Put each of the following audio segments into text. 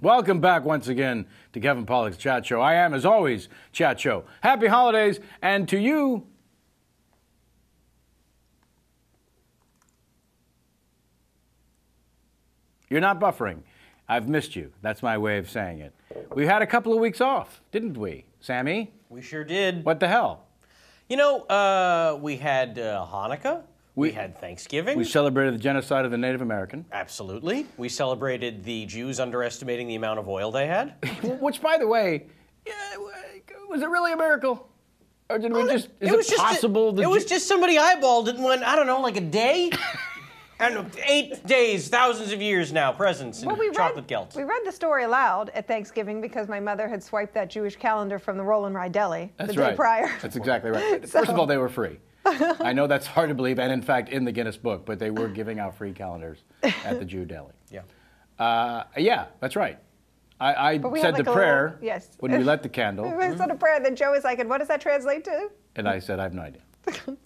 Welcome back once again to Kevin Pollak's Chat Show. I am, as always, Chat Show. Happy holidays, and to you, you're not buffering. I've missed you. That's my way of saying it. We had a couple of weeks off, didn't we, Sammy? We sure did. What the hell? You know, we had Hanukkah. We had Thanksgiving. We celebrated the genocide of the Native American. Absolutely. We celebrated the Jews underestimating the amount of oil they had. Which, by the way, was it really a miracle? Or did we just, is it possible? It was just somebody eyeballed it and went, I don't know, like a day? And 8 days, thousands of years now, presents and chocolate gelt. We read the story aloud at Thanksgiving because my mother had swiped that Jewish calendar from the Roland Rye Deli the day prior. That's exactly right. First of all, they were free. I know that's hard to believe, and in fact, in the Guinness Book, but they were giving out free calendars at the Jew Deli. Yeah. Yeah, that's right. I said the prayer when we lit the candle. We said a prayer, then Joe was like, and what does that translate to? And I said, I have no idea.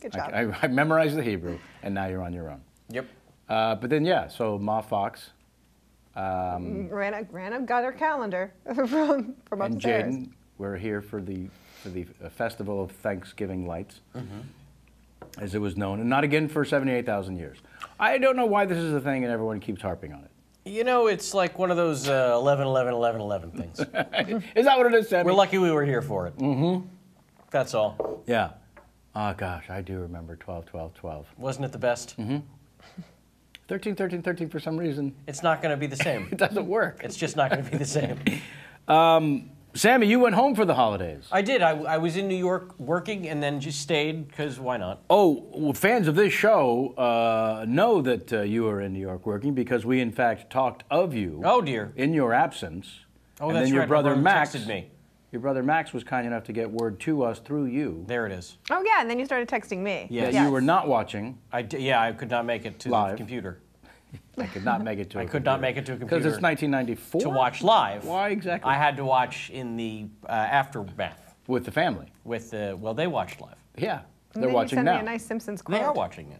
Good job. I memorized the Hebrew, and now you're on your own. Yep. But then, yeah, so Ma Fox. Rana got her calendar from upstairs. And Jaden, we're here for the Festival of Thanksgiving Lights, as it was known, and not again for 78,000 years. I don't know why this is a thing and everyone keeps harping on it. You know, it's like one of those 11, 11, 11, 11 things. Is that what it is, Sammy? We're lucky we were here for it. That's all. Yeah. Oh, gosh, I do remember 12, 12, 12. Wasn't it the best? 13, 13, 13 for some reason. It's not going to be the same. It doesn't work. It's just not going to be the same. Sammy, you went home for the holidays. I did. I was in New York working and then just stayed because why not? Oh, well, fans of this show know that you are in New York working because we, in fact, talked of you. Oh, dear. In your absence. Oh, and that's then your right. brother Max texted me. Your brother Max was kind enough to get word to us through you. There it is. Oh, yeah, and then you started texting me. Yes. You were not watching. I could not make it to the computer. I could not make it to a computer. I could not make it to a computer. Because it's 1994? To watch live. Why exactly? I had to watch in the aftermath. With the family? With well, they watched live. Yeah, and they're watching now. You sent me a nice Simpsons quote. They are watching now.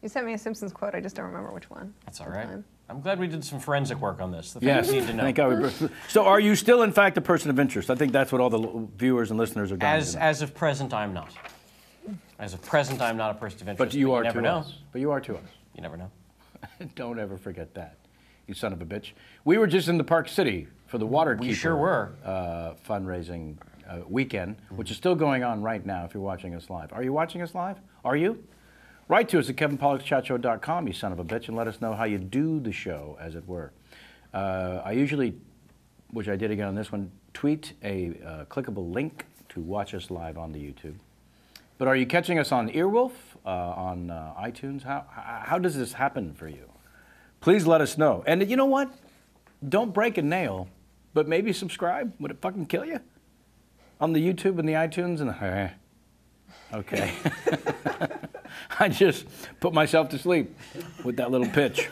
You sent me a Simpsons quote. I just don't remember which one. That's all right. I'm glad we did some forensic work on this. The fans need to know. Thank God. So are you still, in fact, a person of interest? I think that's what all the viewers and listeners are dying to know. As of present, I'm not. As of present, I'm not a person of interest. But you are to us. But you are to us. You never know. Don't ever forget that, you son of a bitch. We were just in the Park City for the Waterkeeper. We sure were. Fundraising weekend, which is still going on right now if you're watching us live. Are you watching us live? Are you? Write to us at kevinpollackschatshow.com, you son of a bitch, and let us know how you do the show, as it were. I usually, which I did again on this one, tweet a clickable link to watch us live on the YouTube. But are you catching us on Earwolf, on iTunes? How does this happen for you? Please let us know. And you know what? Don't break a nail, but maybe subscribe. Would it fucking kill you? On the YouTube and the iTunes and the... Okay. I just put myself to sleep with that little pitch.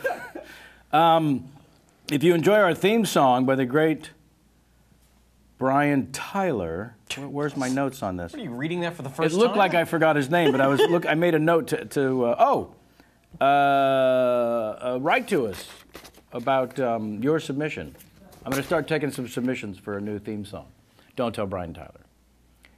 If you enjoy our theme song by the great Brian Tyler, where's my notes on this? What, are you reading that for the first time? It looked like I forgot his name, but I made a note to write to us about your submission. I'm going to start taking some submissions for a new theme song. Don't tell Brian Tyler.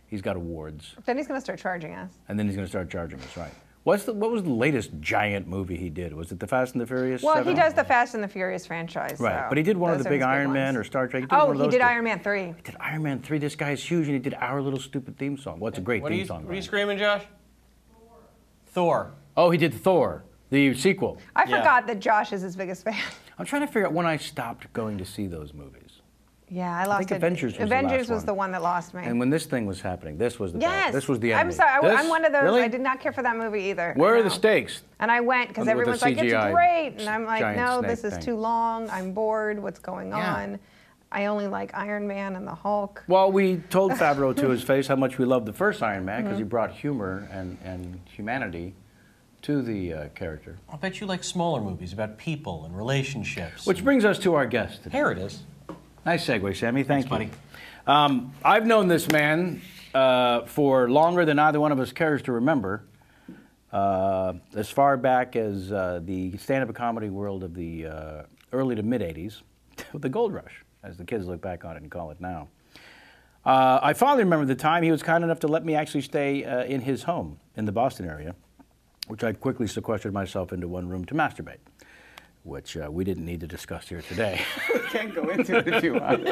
He's got awards. Then he's going to start charging us. And then he's going to start charging us, right. What was the latest giant movie he did? Was it the Fast and the Furious? Well, he does the Fast and the Furious franchise. Right, so but he did one of the big Iron Man or Star Trek. He did Iron Man 3. He did Iron Man 3. This guy is huge, and he did our little stupid theme song. What's a great theme song? What are you screaming, Josh? Thor. Oh, he did Thor, the sequel. I forgot that Josh is his biggest fan. I'm trying to figure out when I stopped going to see those movies. Yeah, I lost it. I think Avengers was the one that lost me. And when this thing was happening, this was the this was the enemy. I'm sorry, I'm one of those. Really? I did not care for that movie either. Where are the stakes? And I went because everyone's like, it's great. And I'm like, no, this is too long. I'm bored. What's going on? I only like Iron Man and the Hulk. Well, we told Favreau to his face how much we loved the first Iron Man because he brought humor and humanity to the character. I bet you like smaller movies about people and relationships. Which brings us to our guest today. Here it is. Nice segue, Sammy. Thanks, buddy. I've known this man for longer than either one of us cares to remember. As far back as the stand-up comedy world of the early to mid-'80s, the Gold Rush. as the kids look back on it and call it now. I fondly remember the time he was kind enough to let me actually stay in his home in the Boston area, which I quickly sequestered myself into one room to masturbate, which we didn't need to discuss here today. We can't go into it if you want.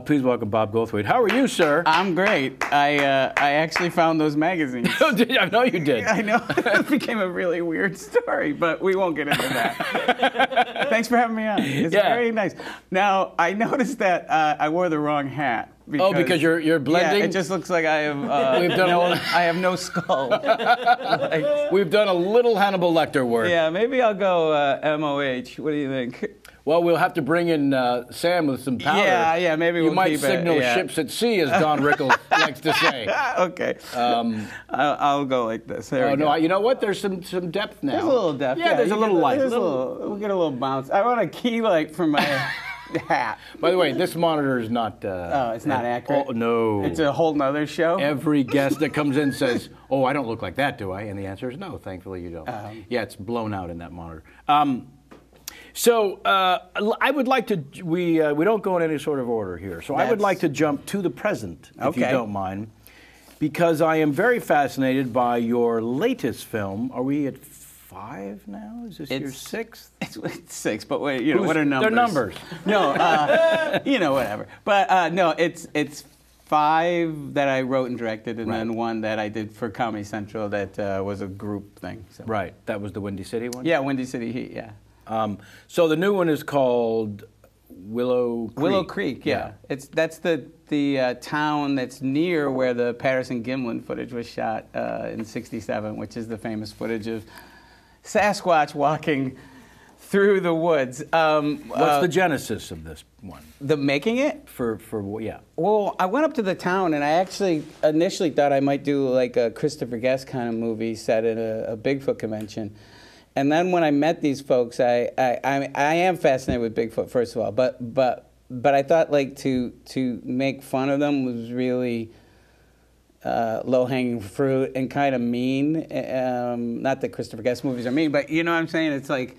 Please welcome Bob Goldthwait. How are you, sir? I'm great. I actually found those magazines. Oh, I know you did. I know. It became a really weird story, but we won't get into that. Thanks for having me on. It's very nice. Now, I noticed that I wore the wrong hat. Because you're blending? Yeah, it just looks like I have I have no skull. We've done a little Hannibal Lecter work. Yeah, maybe I'll go MOH. What do you think? Well, we'll have to bring in Sam with some powder. Yeah, maybe we'll might keep signal ships at sea, as Don Rickles likes to say. Okay. I'll go like this. There we go. No, you know what? There's some depth now. There's a little depth. Yeah, there's a little light. We'll get a little bounce. I want a key light for my hat. By the way, this monitor is not... it's not accurate? Oh, no. It's a whole nother show? Every guest that comes in says, oh, I don't look like that, do I? And the answer is no, thankfully you don't. Yeah, it's blown out in that monitor. So I would like to, we don't go in any sort of order here, so I would like to jump to the present, if you don't mind, because I am very fascinated by your latest film. Are we at 5 now? Is this your 6th? It's 6, but wait, what are numbers? They're numbers. No, whatever. But no, it's 5 that I wrote and directed, and then 1 that I did for Comedy Central that was a group thing. So. Right, that was the Windy City one? Yeah, Windy City Heat, yeah. So the new one is called Willow Creek. Willow Creek, yeah. That's the town that's near where the Patterson-Gimlin footage was shot in '67, which is the famous footage of Sasquatch walking through the woods. What's the genesis of this one? The making it? Yeah. Well, I went up to the town, and I actually initially thought I might do like a Christopher Guest kind of movie set at a Bigfoot convention. And then when I met these folks, I am fascinated with Bigfoot, first of all, but I thought like to make fun of them was really low-hanging fruit and kind of mean. Not that Christopher Guest movies are mean, but you know what I'm saying? It's like,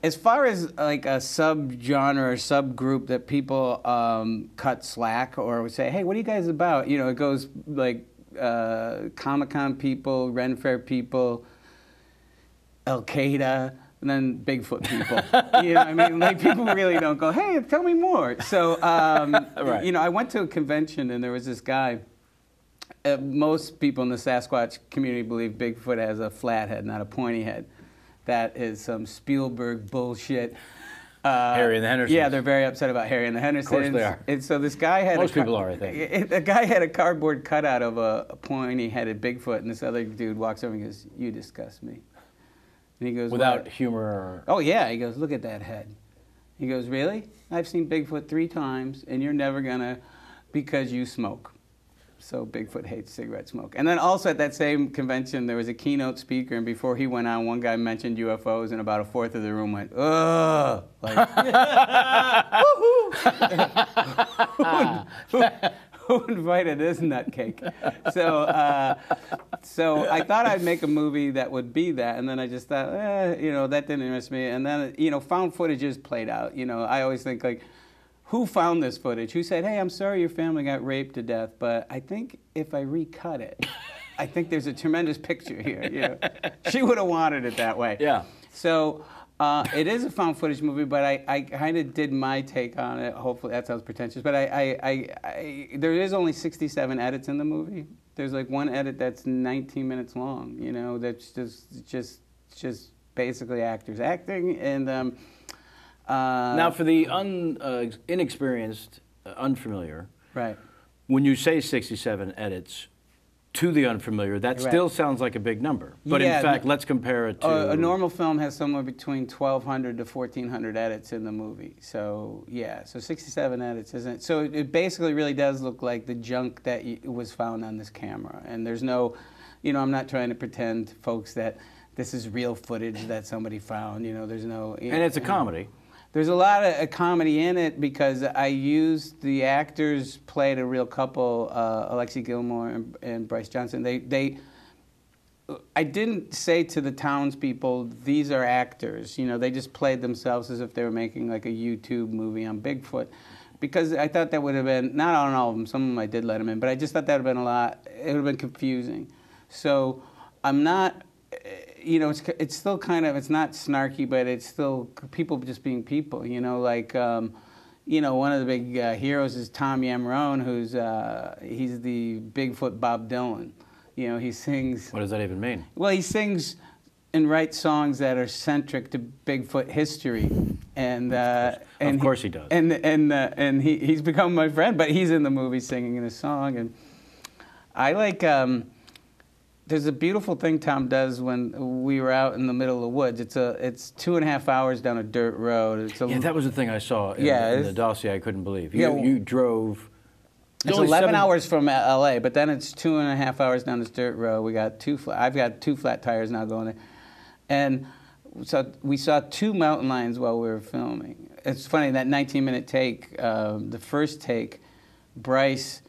as far as like a subgenre or subgroup that people cut slack or would say, hey, what are you guys about? You know, it goes like Comic-Con people, Ren Fair people, Al-Qaeda, and then Bigfoot people. You know what I mean? Like, people really don't go, hey, tell me more. So, you know, I went to a convention, and there was this guy. Most people in the Sasquatch community believe Bigfoot has a flat head, not a pointy head. That is some Spielberg bullshit. Harry and the Hendersons. Yeah, they're very upset about Harry and the Hendersons. Of course they are. And so this guy had most people are, I think. A guy had a cardboard cutout of a pointy-headed Bigfoot, and this other dude walks over and goes, "You disgust me." And he goes, without what? humor or... Oh, yeah. He goes, look at that head. He goes, really? I've seen Bigfoot 3 times, and you're never going to, because you smoke. So Bigfoot hates cigarette smoke. And then also at that same convention, there was a keynote speaker, and before he went on, one guy mentioned UFOs, and about a fourth of the room went, ugh. Like, who invited this nutcake? So I thought I'd make a movie that would be that, and then I just thought, you know, that didn't interest me. And then, you know, found footage is played out. You know, I always think, like, who found this footage? Who said, hey, I'm sorry your family got raped to death, but I think if I recut it, I think there's a tremendous picture here. You know? She would have wanted it that way. Yeah. So it is a found footage movie, but I kind of did my take on it. Hopefully, that sounds pretentious, but there is only 67 edits in the movie. There's like one edit that's 19 minutes long. You know, that's just basically actors acting. And now, for the inexperienced, unfamiliar, right? When you say 67 edits, to the unfamiliar, that still sounds like a big number. But in fact, let's compare it to... A normal film has somewhere between 1,200 to 1,400 edits in the movie. So, yeah, so 67 edits isn't... So it basically really does look like the junk that was found on this camera. And there's no... You know, I'm not trying to pretend, folks, that this is real footage that somebody found. You know, there's no... And it's a comedy. There's a lot of comedy in it because I used the actors played a real couple, Alexi Gilmore and Bryce Johnson. I I didn't say to the townspeople, these are actors. You know, they just played themselves as if they were making like a YouTube movie on Bigfoot. Because I thought that would have been, not on all of them, some of them I did let them in, but I just thought that would have been a lot, it would have been confusing. So I'm not, you know, it's still kind of, it's not snarky, but it's still people just being people, you know, like, you know, one of the big heroes is Tom Yamrone, who's, he's the Bigfoot Bob Dylan. You know, he sings. What does that even mean? Well, he sings and writes songs that are centric to Bigfoot history, and of course he does. And he's become my friend. But he's in the movie singing in a song, and I like. There's a beautiful thing Tom does when we were out in the middle of the woods. It's 2.5 hours down a dirt road. Yeah, that was the thing I saw in the dossier. I couldn't believe. You drove. It's 11 hours from L.A., but then it's 2.5 hours down this dirt road. We got I've got 2 flat tires now going there. And so we saw 2 mountain lions while we were filming. It's funny, that 19-minute take, the first take, Bryce,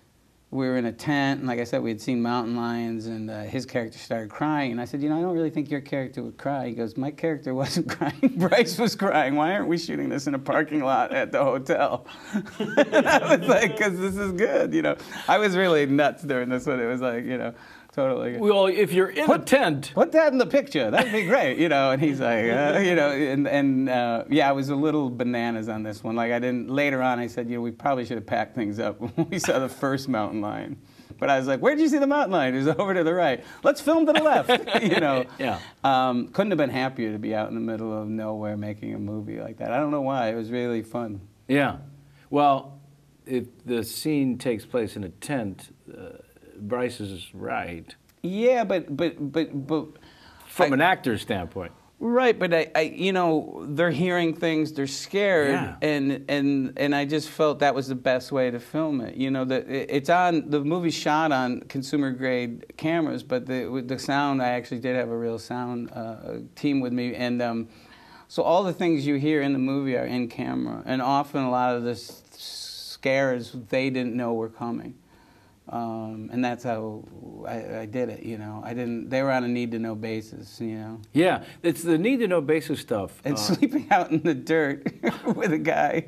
we were in a tent, and like I said, we had seen mountain lions, and his character started crying. And I said, you know, I don't really think your character would cry. He goes, my character wasn't crying. Bryce was crying. Why aren't we shooting this in a parking lot at the hotel? And I was like, because this is good, you know. I was really nuts during this one. It was like, you know, totally. Well, if you're in a tent. Put that in the picture. That'd be great, you know. And he's like, you know, yeah, I was a little bananas on this one. Like later on I said, you know, we probably should have packed things up when we saw the first mountain lion. But I was like, where did you see the mountain lion? It was over to the right. Let's film to the left, you know. Yeah. Couldn't have been happier to be out in the middle of nowhere making a movie like that. I don't know why. It was really fun. Yeah. Well, if the scene takes place in a tent, Bryce is right. Yeah, but from an actor's standpoint. Right, but I you know, they're hearing things, they're scared, yeah. and I just felt that was the best way to film it. You know, the movie's shot on consumer grade cameras, but the sound, I actually did have a real sound team with me, and so all the things you hear in the movie are in camera, and often a lot of the scares they didn't know were coming. And that's how I did it, you know. They were on a need-to-know basis, you know. Yeah, it's the need-to-know basis stuff. And sleeping out in the dirt with a guy.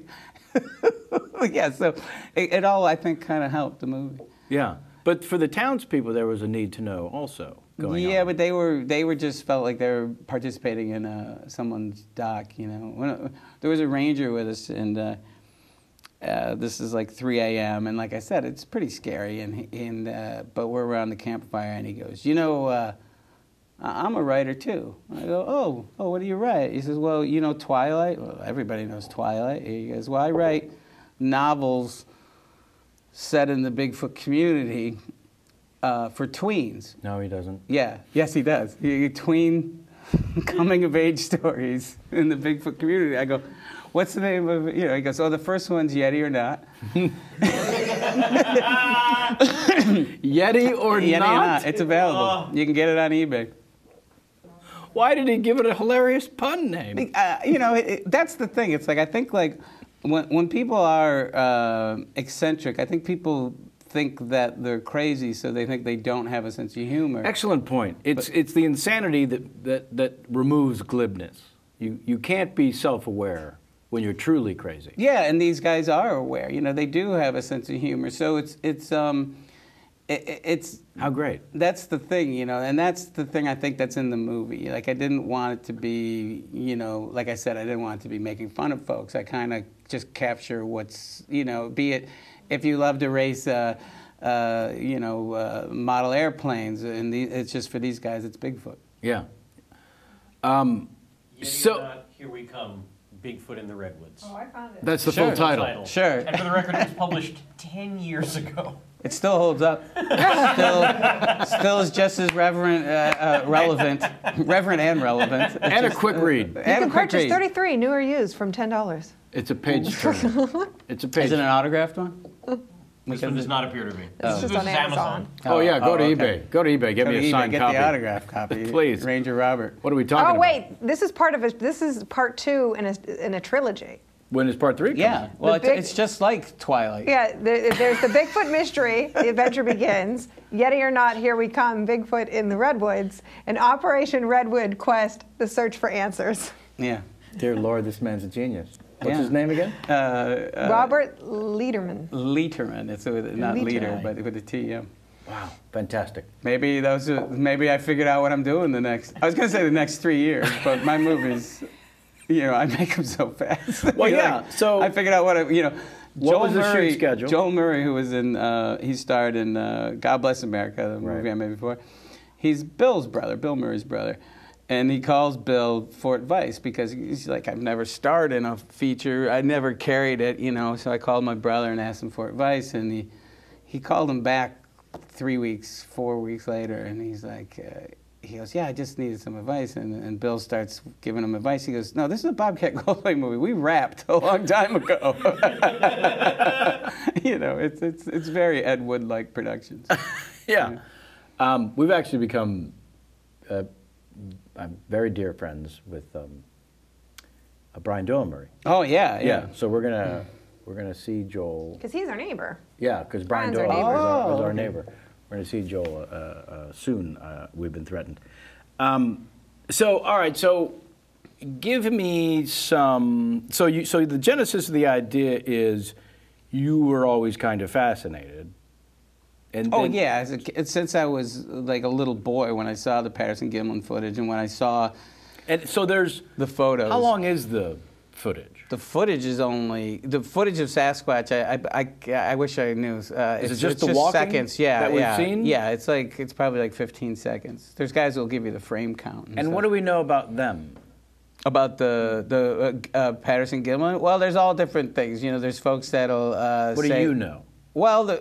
Yeah, so it all, I think, kind of helped the movie. Yeah, but for the townspeople, there was a need-to-know also going on. Yeah, but they were just felt like they were participating in someone's doc, you know. There was a ranger with us, and this is like 3 a.m. and like I said, it's pretty scary. But we're around the campfire, and he goes, you know, I'm a writer too. I go, oh, what do you write? He says, well, you know Twilight. Well, everybody knows Twilight. He goes, well, I write novels set in the Bigfoot community for tweens. No, he doesn't. Yeah, yes, he does. He tween coming of age stories in the Bigfoot community. I go, what's the name of it? You know, he goes, oh, the first one's Yeti or Not. Yeti or Yeti Not? Or Not. It's available. You can get it on eBay. Why did he give it a hilarious pun name? You know, that's the thing. It's like, I think like when people are eccentric, I think people think that they're crazy, so they think they don't have a sense of humor. Excellent point. It's the insanity that removes glibness. You can't be self-aware when you're truly crazy. Yeah, and these guys are aware. You know, they do have a sense of humor. So it's how great. That's the thing, you know, and that's the thing I think that's in the movie. Like, I didn't want it to be, you know, like I said, I didn't want it to be making fun of folks. I kind of just capture what's, you know, be it if you love to race, you know, model airplanes, and it's just for these guys, it's Bigfoot. Yeah. Here we come. Bigfoot in the Redwoods. Oh, I found it. That's the full title. Sure. And for the record, it was published 10 years ago. It still holds up. Still is just as relevant, reverent and relevant. And a quick read. You can purchase 33, new or used, from $10. It's a page turner. It's a page. Is it an autographed one? This one does not appear to be. It's just on Amazon. Oh, yeah, go to eBay. Go to eBay. Get me a signed copy. Get the autograph copy. Please. Ranger Robert. What are we talking about? Oh, wait. This is part of it. This is part 2 in a trilogy. When is part 3 coming? Yeah, well, it's just like Twilight. Yeah, there's the Bigfoot mystery, the adventure begins. Yeti or not, here we come, Bigfoot in the Redwoods. And Operation Redwood Quest, the search for answers. Yeah. Dear Lord, this man's a genius. What's his name again? Robert Lederman. Lederman. It's not leader, but with a T, yeah. Wow, fantastic. Maybe I figured out what I'm doing the next. I was going to say the next 3 years, but my movies, I make them so fast. Well, yeah. So I figured out what what was the shoot schedule? Joel Murray, who was he starred in God Bless America, the movie I made before. He's Bill's brother, Bill Murray's brother. And he calls Bill for advice because he's like, I've never starred in a feature. I never carried it, So I called my brother and asked him for advice. And he called him back 4 weeks later. And he's like, he goes, yeah, I just needed some advice. And Bill starts giving him advice. He goes, no, this is a Bobcat Goldthwait movie. We wrapped a long time ago. It's very Ed Wood-like productions. Yeah. We've actually become... I'm very dear friends with Brian Doyle Murray. Oh yeah. So we're gonna see Joel. Because he's our neighbor. Yeah, because Brian Doyle was our neighbor. We're gonna see Joel soon. We've been threatened. So all right. So give me some. So the genesis of the idea is you were always kind of fascinated. And yeah, since I was like a little boy when I saw the Patterson Gimlin footage and when I saw so there's the photos. How long is the footage? The footage is only the footage of Sasquatch. I wish I knew. Is it just the walking seconds? Yeah, that we've seen? Yeah, it's probably like 15 seconds. There's guys who'll give you the frame count. And what do we know about them? About the Patterson Gimlin? Well, there's all different things. There's folks that'll What do you know? Well,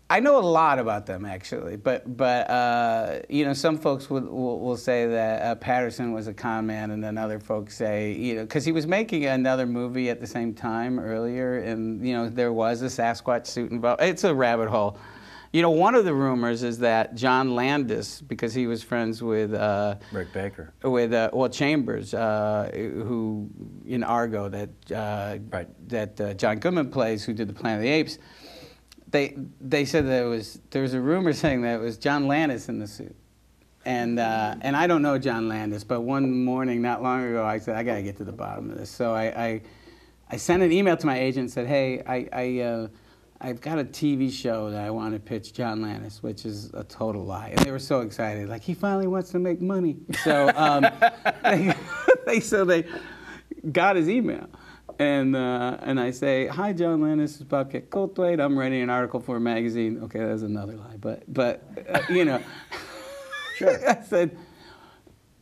I know a lot about them actually, but some folks will say that Patterson was a con man, and then other folks say because he was making another movie at the same time earlier, and there was a Sasquatch suit involved. It's a rabbit hole. One of the rumors is that John Landis, because he was friends with Rick Baker, with Chambers, who in Argo that John Goodman plays, who did the Planet of the Apes. They said that there was a rumor saying that it was John Landis in the suit, and I don't know John Landis, but one morning not long ago I said I got to get to the bottom of this. So I sent an email to my agent and said, hey, I've got a TV show that I want to pitch John Landis, which is a total lie, and they were so excited, like he finally wants to make money. So they got his email. And I say, hi, John Landis, this is Bobcat Goldthwait. I'm writing an article for a magazine. Okay, that's another lie, but Sure. I said,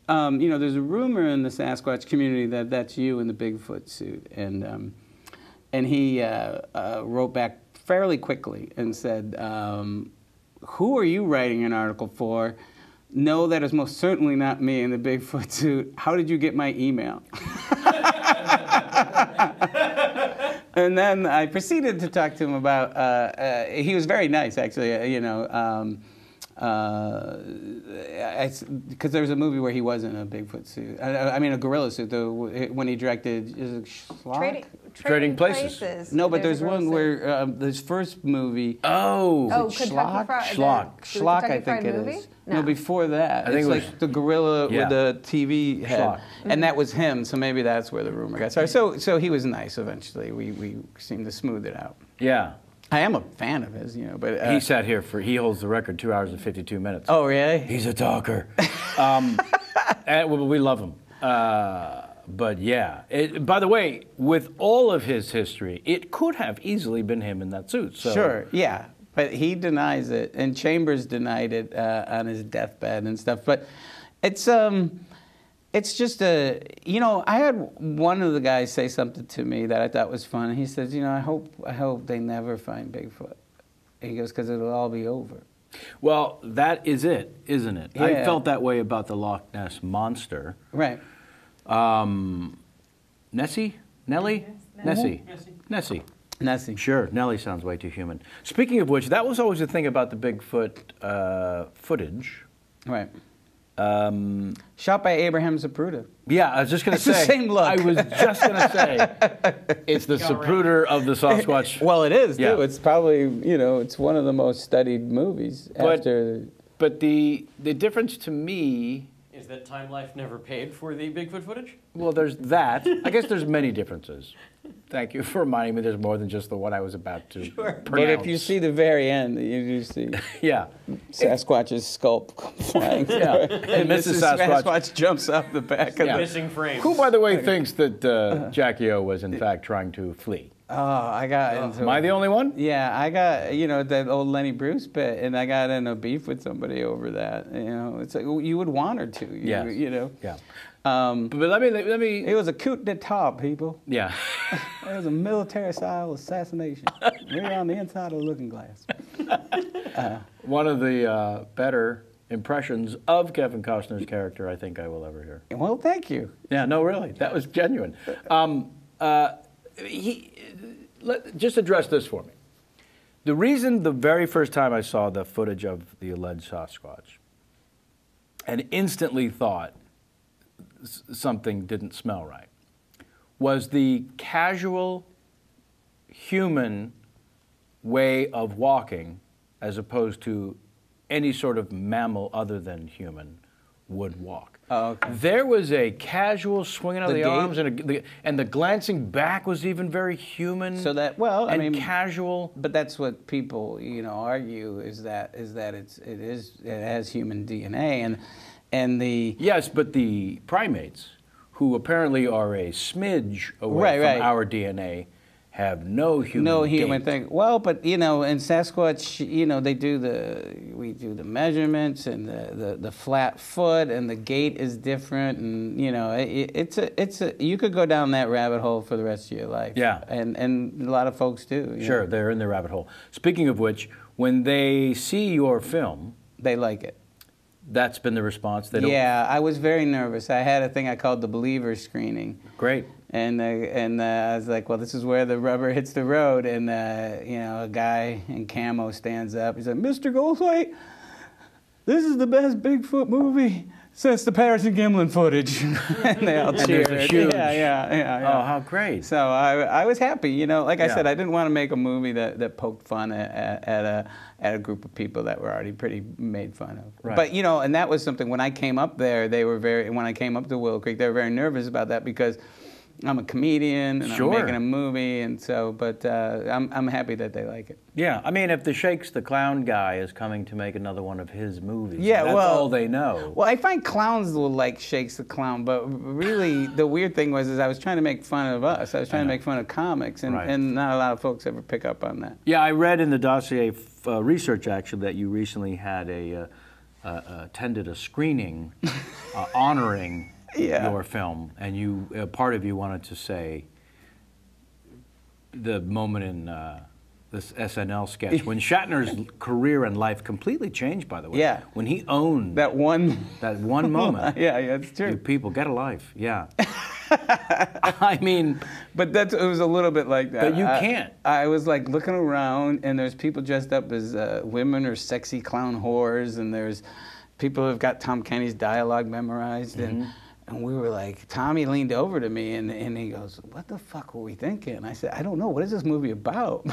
there's a rumor in the Sasquatch community that that's you in the Bigfoot suit. And he wrote back fairly quickly and said, who are you writing an article for? No, that is most certainly not me in the Bigfoot suit. How did you get my email? And then I proceeded to talk to him about. He was very nice, actually. Because there was a movie where he was in a Bigfoot suit. I mean, a gorilla suit. When he directed, is it Schlock? Trading Places. No, but there's one where his first movie. Schlock. Schlock, I think it is. No, before that. I think it's it was, like the gorilla with the TV head. Schlock. And that was him, so maybe that's where the rumor got started. So he was nice eventually. We seemed to smooth it out. Yeah. I am a fan of his, but... he sat here he holds the record 2 hours and 52 minutes. Oh, really? He's a talker. We love him. But yeah, by the way, with all of his history, it could have easily been him in that suit. So. Sure, yeah. But he denies it, and Chambers denied it on his deathbed and stuff. But it's just I had one of the guys say something to me that I thought was fun. He says, I hope they never find Bigfoot. He goes, because it'll all be over. Well, that is it, isn't it? Yeah. I felt that way about the Loch Ness Monster. Right. Nessie? Nellie? Nessie. Nessie. Nessie. Sure, Nellie sounds way too human. Speaking of which, that was always the thing about the Bigfoot footage. Right. Shot by Abraham Zapruder. Yeah, I was just going to It's say. the same look. I was just going to say, it's the Zapruder of the Sasquatch. Well, it is, too. Yeah. It's probably, it's one of the most studied movies after... But the difference to me... Is that Time Life never paid for the Bigfoot footage? Well, there's that. I guess there's many differences. Thank you for reminding me there's more than just the one I was about to pronounce. But if you see the very end, you do see yeah. Sasquatch's skull flying. Yeah. And Mrs. Sasquatch jumps off the back of The the... missing frame. Who, by the way, thinks that Jackie O was, in fact, trying to flee? Oh, I got into... Am I the only one? Yeah, I got, that old Lenny Bruce bit, and I got in a beef with somebody over that. It's like, you would want her to, Yes. Yeah. But let me... It was a coup d'etat, people. Yeah. It was a military-style assassination. We're on the inside of the looking glass. One of the better impressions of Kevin Costner's character I think I will ever hear. Well, thank you. Yeah, no, really. That was genuine. Just address this for me. The reason the very first time I saw the footage of the alleged Sasquatch and instantly thought something didn't smell right was the casual human way of walking as opposed to any sort of mammal other than human would walk. Oh, okay. There was a casual swinging of the gait? arms and the glancing back was even very human. So that, well, I mean, casual. But that's what people, argue is that it has human DNA and the... Yes, but the primates, who apparently are a smidge away from our DNA, have no human gait. thing. Well, but in Sasquatch, we do the measurements and the flat foot and the gait is different, and you could go down that rabbit hole for the rest of your life. Yeah, and a lot of folks do. Sure, they're in the rabbit hole. Speaking of which, when they see your film, they like it. That's been the response. They don't... Yeah, I was very nervous. I had a thing I called the believer screening. Great. And I was like, well, this is where the rubber hits the road. And, a guy in camo stands up. He said, Mr. Goldthwait, this is the best Bigfoot movie since the Paris and Gimlin footage. And they all cheered. And there's a huge... Yeah. Oh, how great. So I was happy. Like I said, I didn't want to make a movie that poked fun at a group of people that were already pretty made fun of. Right. But, and that was something, when I came up there, when I came up to Willow Creek, they were very nervous about that because I'm a comedian and I'm making a movie, and so, but I'm happy that they like it. Yeah, I mean, if the Shakes the Clown guy is coming to make another one of his movies, yeah, that's all they know. Well, I find clowns will like Shakes the Clown, but really the weird thing was I was trying to make fun of us. I was trying to make fun of comics, and not a lot of folks ever pick up on that. Yeah, I read in the dossier research actually that you recently had attended a screening honoring your film, and you part of you wanted to say the moment in this SNL sketch when Shatner's career and life completely changed, by the way. Yeah. When he owned that one moment. yeah, it's true. You people, get a life. Yeah. I mean, but it was a little bit like that. But you can't. I was like looking around, and there's people dressed up as women or sexy clown whores, and there's people who've got Tom Kenny's dialogue memorized, and we were like, Tommy leaned over to me and he goes, what the fuck were we thinking? I said, I don't know, what is this movie about?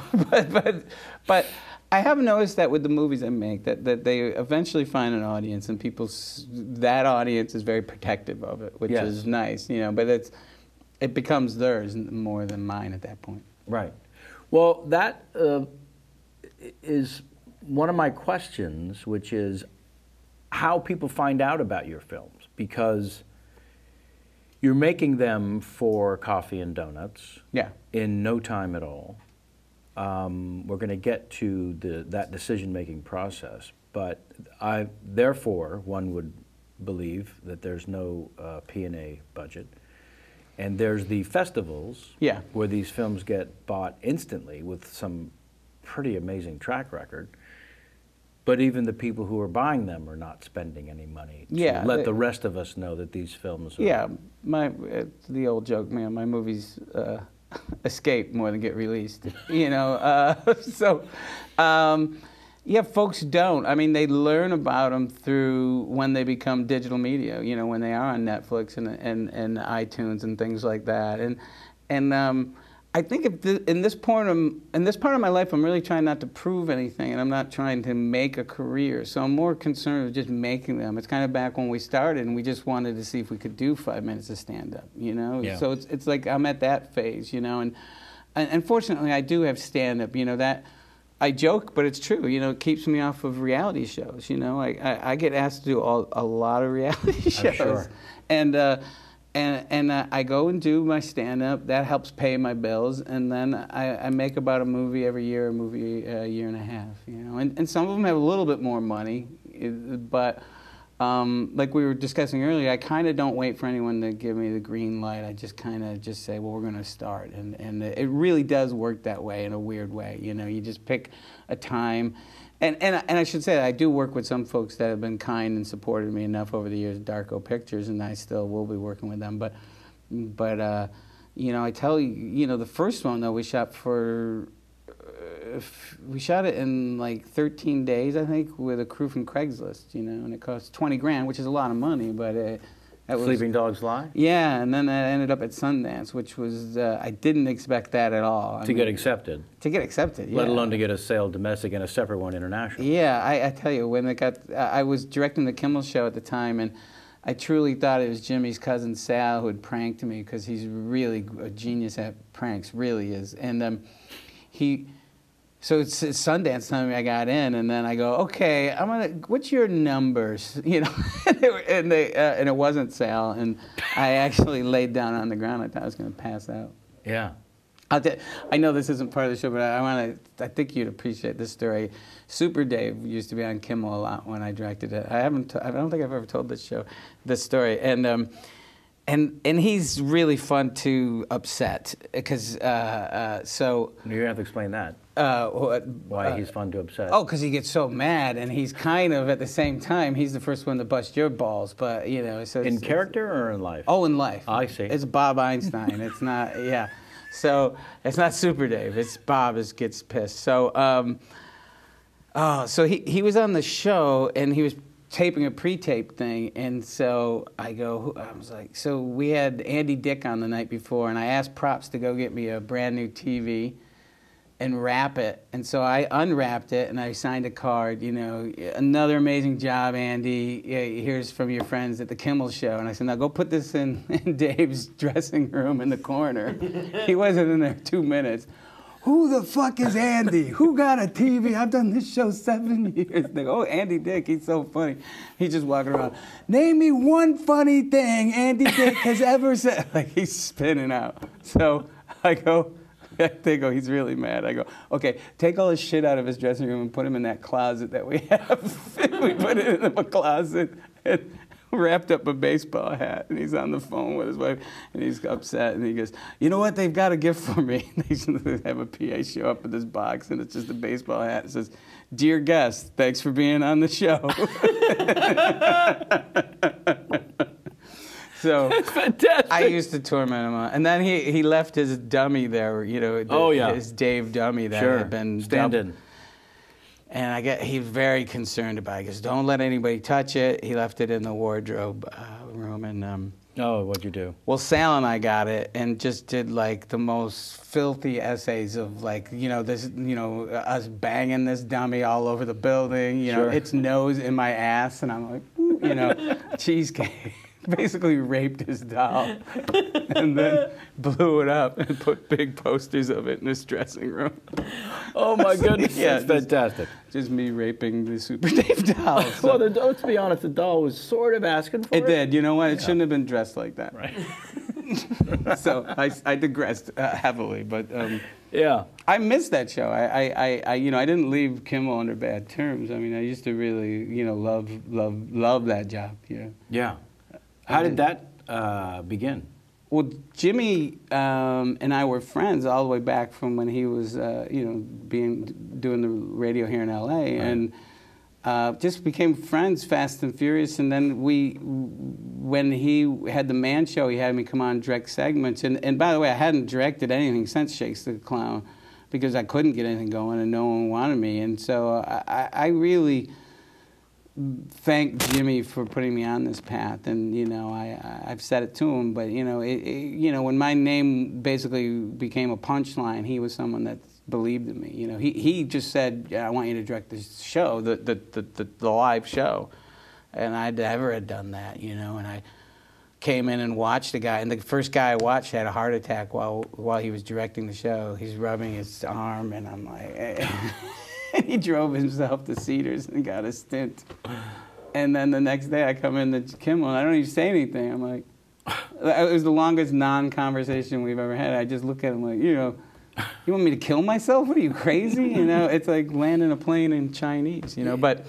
but I have noticed that with the movies I make, that they eventually find an audience, and that audience is very protective of it, which is nice, but it becomes theirs more than mine at that point. Right. Well, that is one of my questions, which is how people find out about your films, because you're making them for coffee and donuts in no time at all. We're going to get to that decision-making process, but therefore, one would believe that there's no P&A budget. And there's the festivals where these films get bought instantly with some pretty amazing track record. But even the people who are buying them are not spending any money to let the rest of us know that these films are... Yeah, it's the old joke, man, my movies escape more than get released, Yeah, folks don't. I mean, they learn about them through when they become digital media. You know, when they are on Netflix and iTunes and things like that. And I think in this part of my life, I'm really trying not to prove anything, and I'm not trying to make a career. So I'm more concerned with just making them. It's kind of back when we started, and we just wanted to see if we could do 5 minutes of stand-up. You know, Yeah. So it's like I'm at that phase. You know, and fortunately, I do have stand-up. You know that. I joke, but it's true. You know, it keeps me off of reality shows. You know, I get asked to do a lot of reality shows, sure. and I go and do my stand-up. That helps pay my bills, and then I make about a movie every year, a movie a year and a half. You know, and some of them have a little bit more money, but. Like we were discussing earlier, I kind of don't wait for anyone to give me the green light. I just kind of just say, well, we're going to start. And it really does work that way in a weird way. You know, you just pick a time. And I should say, I do work with some folks that have been kind and supported me enough over the years, Darko Pictures, and I still will be working with them. But you know, I tell you, you know, the first one, though, we shot it in like 13 days, I think, with a crew from Craigslist, you know, and it cost $20,000, which is a lot of money, but that was Sleeping Dogs Lie? Yeah, and then I ended up at Sundance, which was I didn't expect that at all. To get accepted. To get accepted, yeah. Let alone to get a sale domestic and a separate one international. Yeah, I tell you, when it got, I was directing the Kimmel Show at the time, and I truly thought it was Jimmy's cousin Sal who had pranked me, because he's really a genius at pranks, really is. And so it's Sundance time I got in, and then I go, okay, what's your numbers? You know, and it wasn't Sal, and I actually laid down on the ground. I thought I was going to pass out. Yeah. I know this isn't part of the show, but I think you'd appreciate this story. Super Dave used to be on Kimmel a lot when I directed it. I don't think I've ever told this story, and he's really fun to upset, because so. You have to explain that. Why he's fun to upset. Oh, because he gets so mad, and he's kind of, at the same time, he's the first one to bust your balls, but, you know. So in character or in life? Oh, in life. I see. It's Bob Einstein. It's not, yeah. So it's not Super Dave. It's Bob gets pissed. So, so he was on the show, and he was taping a pre-tape thing, and so I was like, so we had Andy Dick on the night before, and I asked Props to go get me a brand new TV and wrap it. And so I unwrapped it, and I signed a card, you know, another amazing job, Andy. Here's from your friends at the Kimmel Show. And I said, now go put this in Dave's dressing room in the corner. He wasn't in there 2 minutes. Who the fuck is Andy? Who got a TV? I've done this show 7 years. They go, oh, Andy Dick, he's so funny. He's just walking around. Name me one funny thing Andy Dick has ever said. Like, he's spinning out. So I go, they go, he's really mad. I go, okay, take all his shit out of his dressing room and put him in that closet that we have. We put it in a closet and wrapped up a baseball hat. And he's on the phone with his wife, and he's upset. And he goes, you know what? They've got a gift for me. They have a PA show up with this box, and it's just a baseball hat. It says, dear guest, thanks for being on the show. So that's fantastic. I used to torment him, and then he left his dummy there, you know, his Dave dummy that had been stand-in. And he's very concerned about it. He goes, don't let anybody touch it. He left it in the wardrobe room, and what'd you do? Well, Sal and I got it and just did like the most filthy essays of, like, you know, this, you know, us banging this dummy all over the building, you know, its nose in my ass, and I'm like, you know, cheesecake. Basically raped his doll and then blew it up and put big posters of it in his dressing room. Oh my goodness, yeah, that's fantastic. Just me raping the Super Dave doll. So. Well, let's be honest, the doll was sort of asking for it. It did. You know what? It shouldn't have been dressed like that. Right. So I digressed heavily, but yeah, I missed that show. I you know, I didn't leave Kimmel under bad terms. I mean, I used to really, you know, love that job. Yeah. Yeah. How did that begin? Well, Jimmy and I were friends all the way back from when he was, you know, doing the radio here in L.A. Right. And just became friends, fast and furious. And then when he had the Man Show, he had me come on and direct segments. And by the way, I hadn't directed anything since Shakes the Clown, because I couldn't get anything going and no one wanted me. And so I really thank Jimmy for putting me on this path. And, you know, I've said it to him, but, you know, you know, when my name basically became a punchline, he was someone that believed in me. You know, he just said, yeah, I want you to direct this show, the live show. And I never had done that, you know, and I came in and watched the guy, and the first guy I watched had a heart attack while he was directing the show. He's rubbing his arm, and I'm like, and he drove himself to Cedars and got a stint. And then the next day I come in to Kimmel, and I don't even say anything. I'm like, it was the longest non-conversation we've ever had. I just look at him like, you know, you want me to kill myself? What are you, crazy? You know, it's like landing a plane in Chinese, you know, but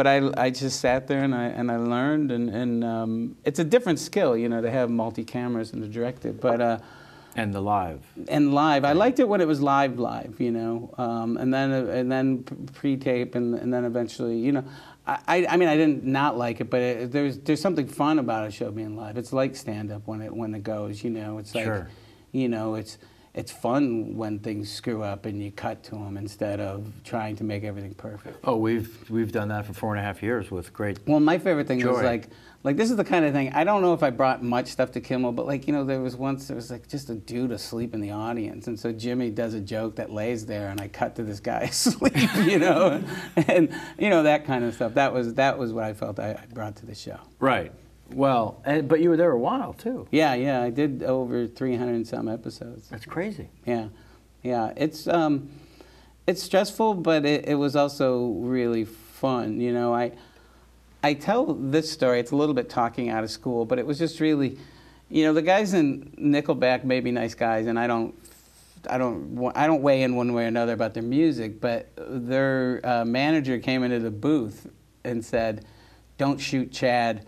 I just sat there and I learned, and it's a different skill, you know, to have multi-cameras and to direct it, but and the live. And live, I liked it when it was live, you know, and then pre-tape, and then eventually, you know, I mean, I didn't not like it, but there's something fun about a show being live. It's like stand-up when it goes, you know, it's like, sure. You know, it's fun when things screw up and you cut to them instead of trying to make everything perfect. Oh, we've done that for 4.5 years with great. Well, my favorite thing joy. was like this is the kind of thing, I don't know if I brought much stuff to Kimmel, but like, you know, there was like just a dude asleep in the audience, and so Jimmy does a joke that lays there, and I cut to this guy asleep, you know, and you know, that kind of stuff. That was what I felt I brought to the show. Right. Well, but you were there a while too. Yeah, I did over 300 and some episodes. That's crazy. Yeah. It's stressful, but it was also really fun. You know, I tell this story. It's a little bit talking out of school, but it was just really, you know, the guys in Nickelback may be nice guys, and I don't weigh in one way or another about their music, but their manager came into the booth and said, "Don't shoot Chad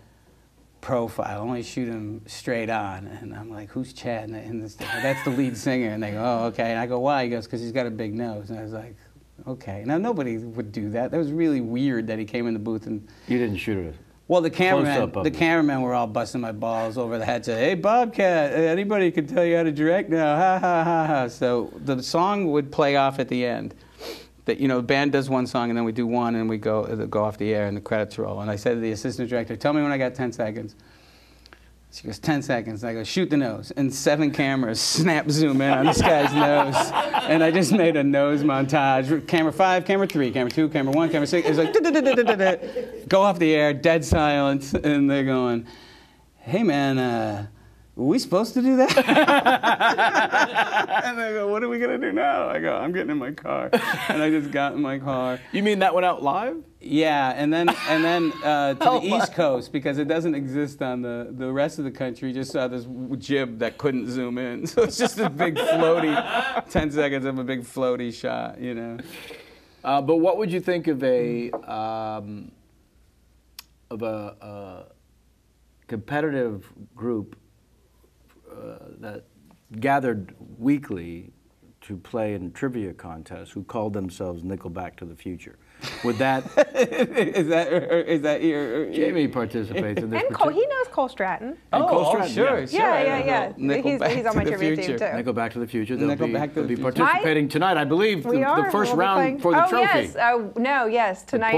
profile, only shoot him straight on." And I'm like, "Who's Chad?" And that's the lead singer. And they go, "Oh, okay." And I go, "Why?" He goes, "Because he's got a big nose." And I was like, okay. Now, nobody would do that. That was really weird that he came in the booth and... You didn't shoot it. Well, the cameramen were all busting my balls over the head, saying, "Hey, Bobcat, anybody can tell you how to direct now, ha, ha, ha, ha." So the song would play off at the end. That, you know, the band does one song, and then we do one, and we go off the air, and the credits roll. And I said to the assistant director, "Tell me when I got 10 seconds. She goes, 10 seconds. And I go, "Shoot the nose." And 7 cameras snap zoom in on this guy's nose. And I just made a nose montage. Camera 5, camera 3, camera 2, camera 1, camera 6. It was like, da-da-da-da-da-da-da. Go off the air, dead silence. And they're going, "Hey, man, were we supposed to do that?" And they go, "What are we going to do now?" I go, "I'm getting in my car." And I just got in my car. You mean that went out live? Yeah, and then to the East Coast, because it doesn't exist on the rest of the country, just saw this jib that couldn't zoom in. So it's just a big floaty, 10 seconds of a big floaty shot, you know. But what would you think of a competitive group that gathered weekly to play in trivia contests who called themselves Nickelback to the Future? Would that... is that your... Jamie participates in this. And he knows Cole Stratton. And Cole Stratton, sure. Yeah. He's on my trivia team, too. Nickelback to the Future. They'll be participating tonight, I believe, the first round for the trophy. Yes. Tonight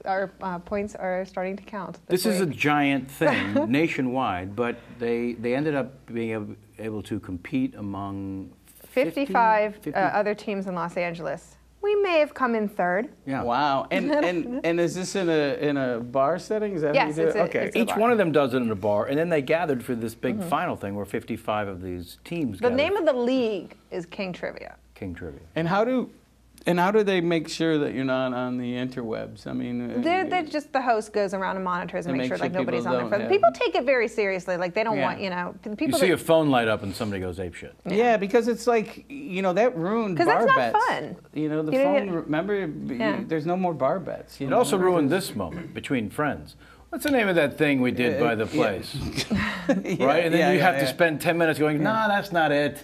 our points are starting to count. This is a giant thing nationwide, but they ended up being able to compete among 55 other teams in Los Angeles. We may have come in third. Yeah. Wow. And is this in a bar setting? Is that yes, how you do it? Okay. Each one of them does it in a bar, and then they gathered for this big final thing where 55 of these teams The name of the league is King Trivia. King Trivia. And how do they make sure that you're not on the interwebs? I mean, they're just the host goes around and monitors and makes sure like nobody's on their phone. Yeah. People take it very seriously. Like they don't want, you know, people. You see a phone light up and somebody goes apeshit. Yeah, because it's like, you know, that ruined bar bets. Because that's not fun. You know, the phone. Remember, there's no more bar bets. It also ruined this moment between friends. What's the name of that thing we did by the place? Right, and then you have to spend 10 minutes going, "Nah, that's not it."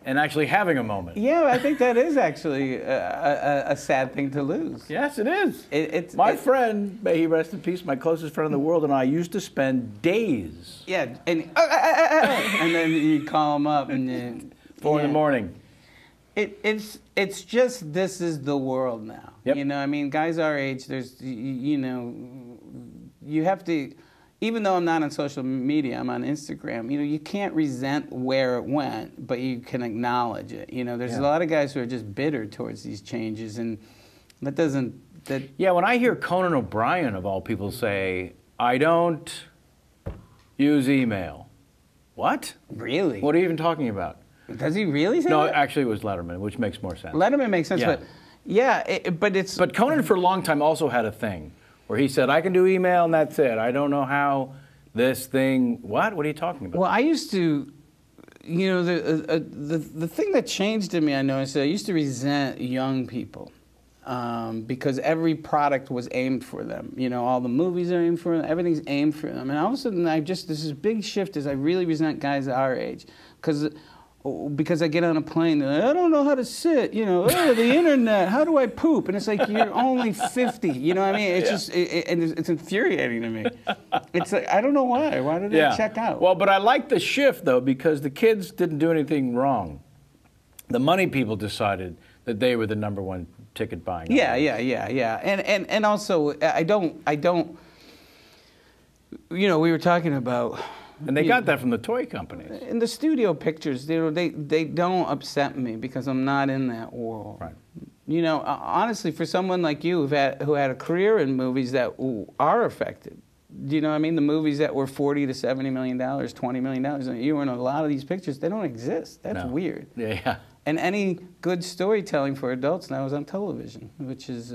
And actually having a moment. Yeah, I think that is actually a sad thing to lose. Yes, it is. It's my friend, may he rest in peace, my closest friend in the world, and I used to spend days. Yeah, and then you call him up and then 4 in the morning. It's just this is the world now. Yep. You know, I mean, guys our age, there's you know, you have to. Even though I'm not on social media, I'm on Instagram. You know, you can't resent where it went, but you can acknowledge it. You know, there's a lot of guys who are just bitter towards these changes, and that doesn't. Yeah, when I hear Conan O'Brien of all people say, "I don't use email," what? Really? What are you even talking about? Does he really say No, that? actually, it was Letterman, which makes more sense. Letterman makes sense, Yeah. but yeah, but it's. But Conan for a long time also had a thing where he said, "I can do email and that's it. I don't know how this thing." What? What are you talking about? Well, I used to, you know, the thing that changed in me, I noticed, I used to resent young people because every product was aimed for them. You know, all the movies are aimed for them, everything's aimed for them. And all of a sudden, there's this big shift is I really resent guys our age because I get on a plane and I don't know how to sit, you know, oh, the internet, how do I poop? And it's like, you're only 50, you know what I mean? It's just, it's infuriating to me. It's like, I don't know why. Why did they check out? Well, but I like the shift, though, because the kids didn't do anything wrong. The money people decided that they were the #1 ticket buying. Yeah. And also, I don't, you know, we were talking about. And they got that from the toy companies. In the studio pictures, you know, they don't upset me because I'm not in that world. Right. You know, honestly, for someone like you who had a career in movies that are affected, do you know what I mean? The movies that were $40 to $70 million, $20 million, you were in a lot of these pictures, they don't exist. That's weird. Yeah. And any good storytelling for adults now is on television, which is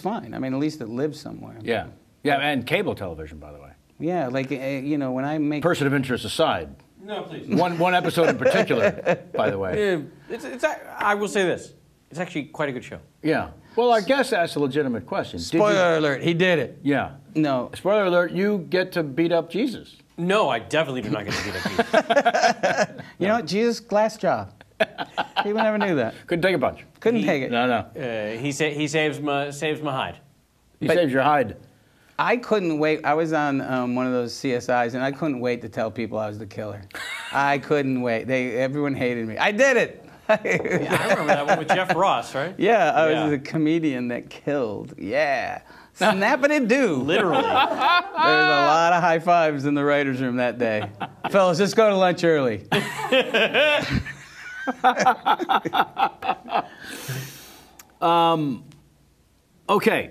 fine. I mean, at least it lives somewhere. Yeah. Yeah, and cable television, by the way. Yeah, like, you know, when I make... Person of interest aside. No, please. One episode in particular, by the way. I will say this. It's actually quite a good show. Yeah. Well, I guess that's a legitimate question. Spoiler alert, he did it. Yeah. No. Spoiler alert, you get to beat up Jesus. No, I definitely do not get to beat up Jesus. You know what? Jesus, glass jaw. People never knew that. Couldn't take a punch. Couldn't take it. No. He saves my hide. He saves your hide. I couldn't wait. I was on one of those CSIs, and I couldn't wait to tell people I was the killer. I couldn't wait. Everyone hated me. I did it. Yeah, I remember that one with Jeff Ross, right? Yeah, I was a comedian that killed. Yeah. Snapping it do. Literally. There was a lot of high fives in the writer's room that day. Fellas, just go to lunch early. Okay.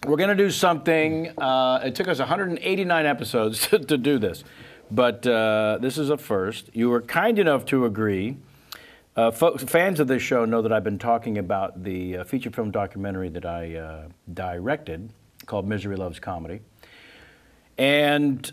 We're going to do something. It took us 189 episodes to do this, but this is a first. You were kind enough to agree. Fans of this show know that I've been talking about the feature film documentary that I directed called Misery Loves Comedy. And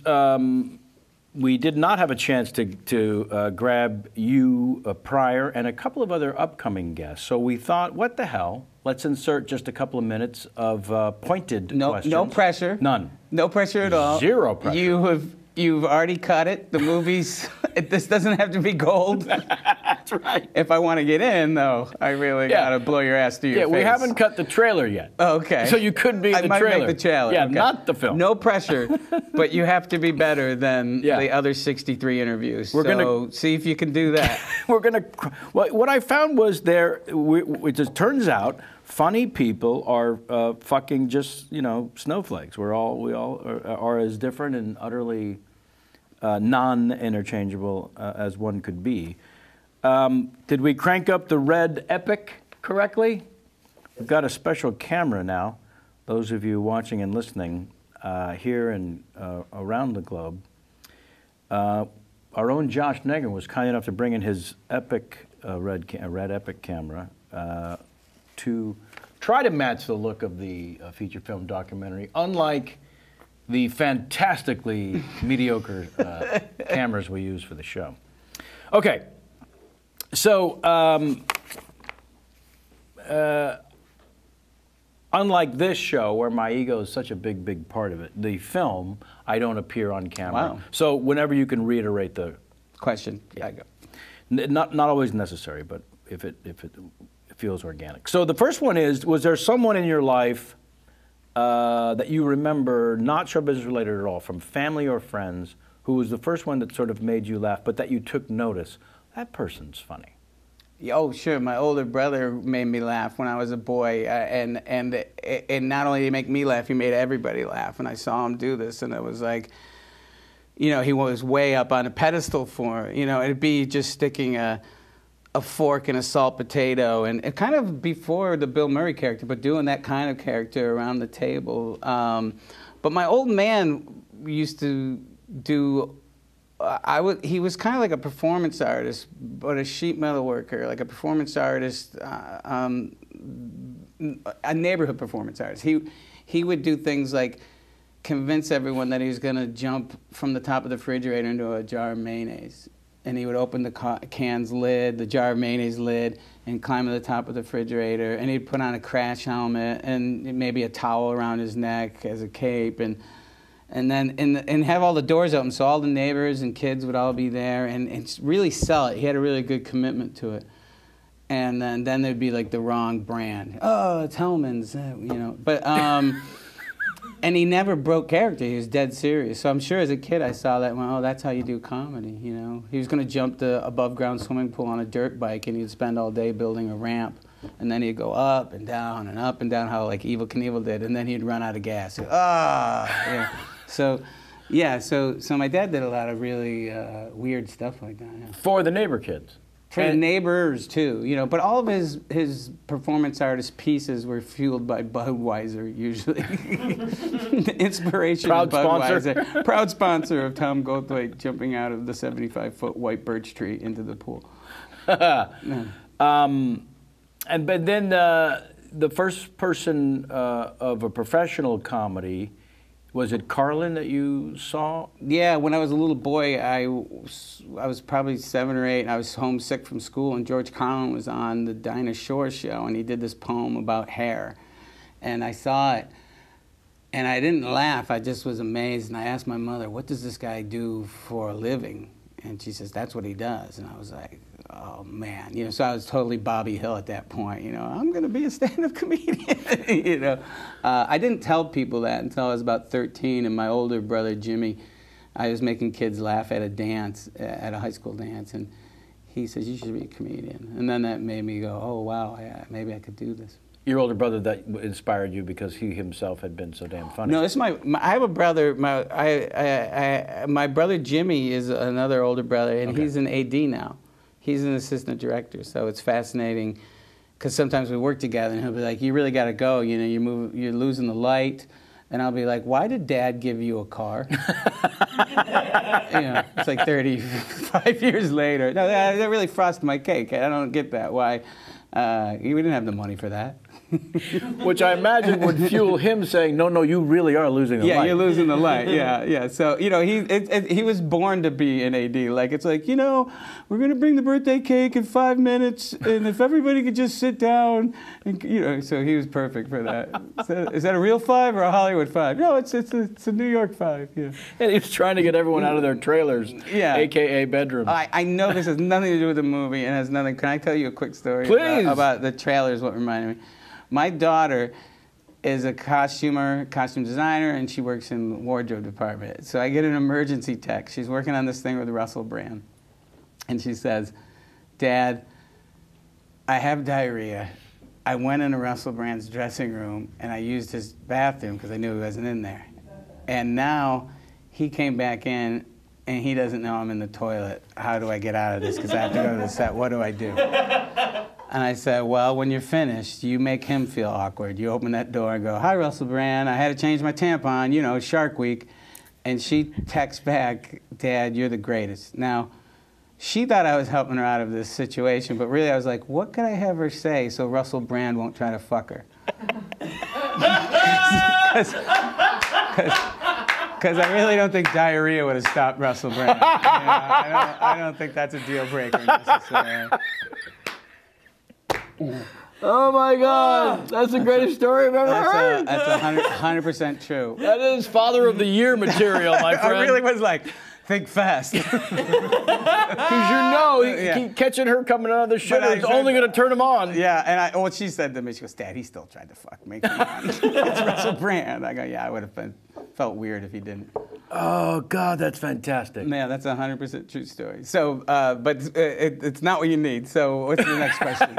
we did not have a chance to grab you prior and a couple of other upcoming guests. So we thought, what the hell? Let's insert just a couple of minutes of pointed questions. No pressure. None. No pressure at all. Zero pressure. You've already cut it. The movies, this doesn't have to be gold. That's right. If I want to get in, though, I really got to blow your ass through your face. Yeah, we haven't cut the trailer yet. Oh, okay. So you could be in the trailer. I might make the trailer. Yeah, okay. not the film. No pressure, but you have to be better than Yeah. the other 63 interviews. We're so gonna see if you can do that. We're going to... What I found was it just turns out funny people are fucking just, snowflakes. We all are as different and utterly non-interchangeable as one could be. Did we crank up the red epic correctly? We've got a special camera now. Those of you watching and listening here and around the globe. Our own Josh Negrin was kind enough to bring in his epic red epic camera to try to match the look of the feature film documentary, unlike the fantastically mediocre cameras we use for the show. Okay, so unlike this show where my ego is such a big part of it, the film, I don't appear on camera. Wow. So whenever you can reiterate the Question. yeah. Not always necessary, but if it feels organic. So the first one is, was there someone in your life that you remember, not show business related at all, from family or friends, who was the first one that sort of made you laugh, but that you took notice? That person's funny. Oh, sure. My older brother made me laugh when I was a boy, and not only did he make me laugh, he made everybody laugh. And I saw him do this, and it was like, you know, he was way up on a pedestal for it. You know, it'd be just sticking a fork in a salt potato, and kind of before the Bill Murray character, but doing that kind of character around the table. But my old man used to do. He was kind of like a performance artist, but a sheet metal worker, like a performance artist, a neighborhood performance artist. He would do things like convince everyone that he was going to jump from the top of the refrigerator into a jar of mayonnaise. And he would open the can's lid, the jar of mayonnaise lid, and climb to the top of the refrigerator. And he'd put on a crash helmet and maybe a towel around his neck as a cape. And then and have all the doors open, so all the neighbors and kids would all be there, and really sell it. He had a really good commitment to it. And then there'd be like the wrong brand. Oh, it's Hellman's, you know. But and he never broke character. He was dead serious. So I'm sure as a kid I saw that and went, oh, that's how you do comedy, you know. He was going to jump the above ground swimming pool on a dirt bike, and he'd spend all day building a ramp. And then he'd go up and down, how like Evel Knievel did, and then he'd run out of gas. Yeah. So, yeah, so my dad did a lot of really weird stuff like that. Yeah. For the neighbor kids. For the neighbors, too, you know. But all of his performance artist pieces were fueled by Budweiser, usually. The inspiration Proud of Budweiser. sponsor. Proud sponsor of Tom Goldthwait jumping out of the 75-foot white birch tree into the pool. But then the first person of a professional comedy, was it Carlin that you saw? Yeah, when I was a little boy, I was probably 7 or 8, and I was homesick from school, and George Carlin was on the Dinah Shore show, and he did this poem about hair. And I saw it, and I didn't laugh, I just was amazed, and I asked my mother, what does this guy do for a living? And she says, that's what he does. And I was like, oh, man. You know, so I was totally Bobby Hill at that point. You know, I'm going to be a stand-up comedian. You know, I didn't tell people that until I was about 13. And my older brother, Jimmy, I was making kids laugh at a dance, at a high school dance. And he says, you should be a comedian. And then that made me go, oh, wow, yeah, maybe I could do this. Your older brother that inspired you because he himself had been so damn funny. No, it's I have a brother. My brother Jimmy is another older brother, and he's an AD now. He's an assistant director, so it's fascinating because sometimes we work together, and he'll be like, "You really got to go. You know, you're losing the light." And I'll be like, why did Dad give you a car? You know, it's like 35 years later. No, that really frosted my cake. I don't get that. Why? We didn't have the money for that. Which I imagine would fuel him saying, no, you really are losing the light. Yeah, you're losing the light. Yeah. So, you know, he was born to be an AD. Like, it's like, you know, we're going to bring the birthday cake in 5 minutes, and if everybody could just sit down, and, you know, so he was perfect for that. Is that a real 5 or a Hollywood 5? No, it's a New York 5, yeah. And he was trying to get everyone out of their trailers, a.k.a. bedrooms. I know this has nothing to do with the movie, and has nothing. Can I tell you a quick story? Please. About the trailers, what reminded me. My daughter is a costume designer, and she works in the wardrobe department. So I get an emergency text. She's working on this thing with Russell Brand. And she says, Dad, I have diarrhea. I went into Russell Brand's dressing room, and I used his bathroom because I knew he wasn't in there. And now he came back in, and he doesn't know I'm in the toilet. How do I get out of this? Because I have to go to the set. What do I do? And I said, well, when you're finished, you make him feel awkward. You open that door and go, hi, Russell Brand. I had to change my tampon, you know, Shark Week. And she texts back, Dad, you're the greatest. Now, she thought I was helping her out of this situation, but really I was like, what could I have her say so Russell Brand won't try to fuck her? Because I really don't think diarrhea would have stopped Russell Brand. I don't think that's a deal breaker necessarily. Oh my God, that's the greatest story I've ever heard. That's 100% true. That is Father of the Year material, my friend. I really was like, think fast. Because he catching her coming out of the shit is only going to turn him on. Yeah, and what she said to me, she goes, Dad, he still tried to fuck me. It's Russell Brand. I go, yeah, I would have felt weird if he didn't. Oh, God, that's fantastic. Man, that's a 100% true story. So, but it's not what you need. So what's the next question?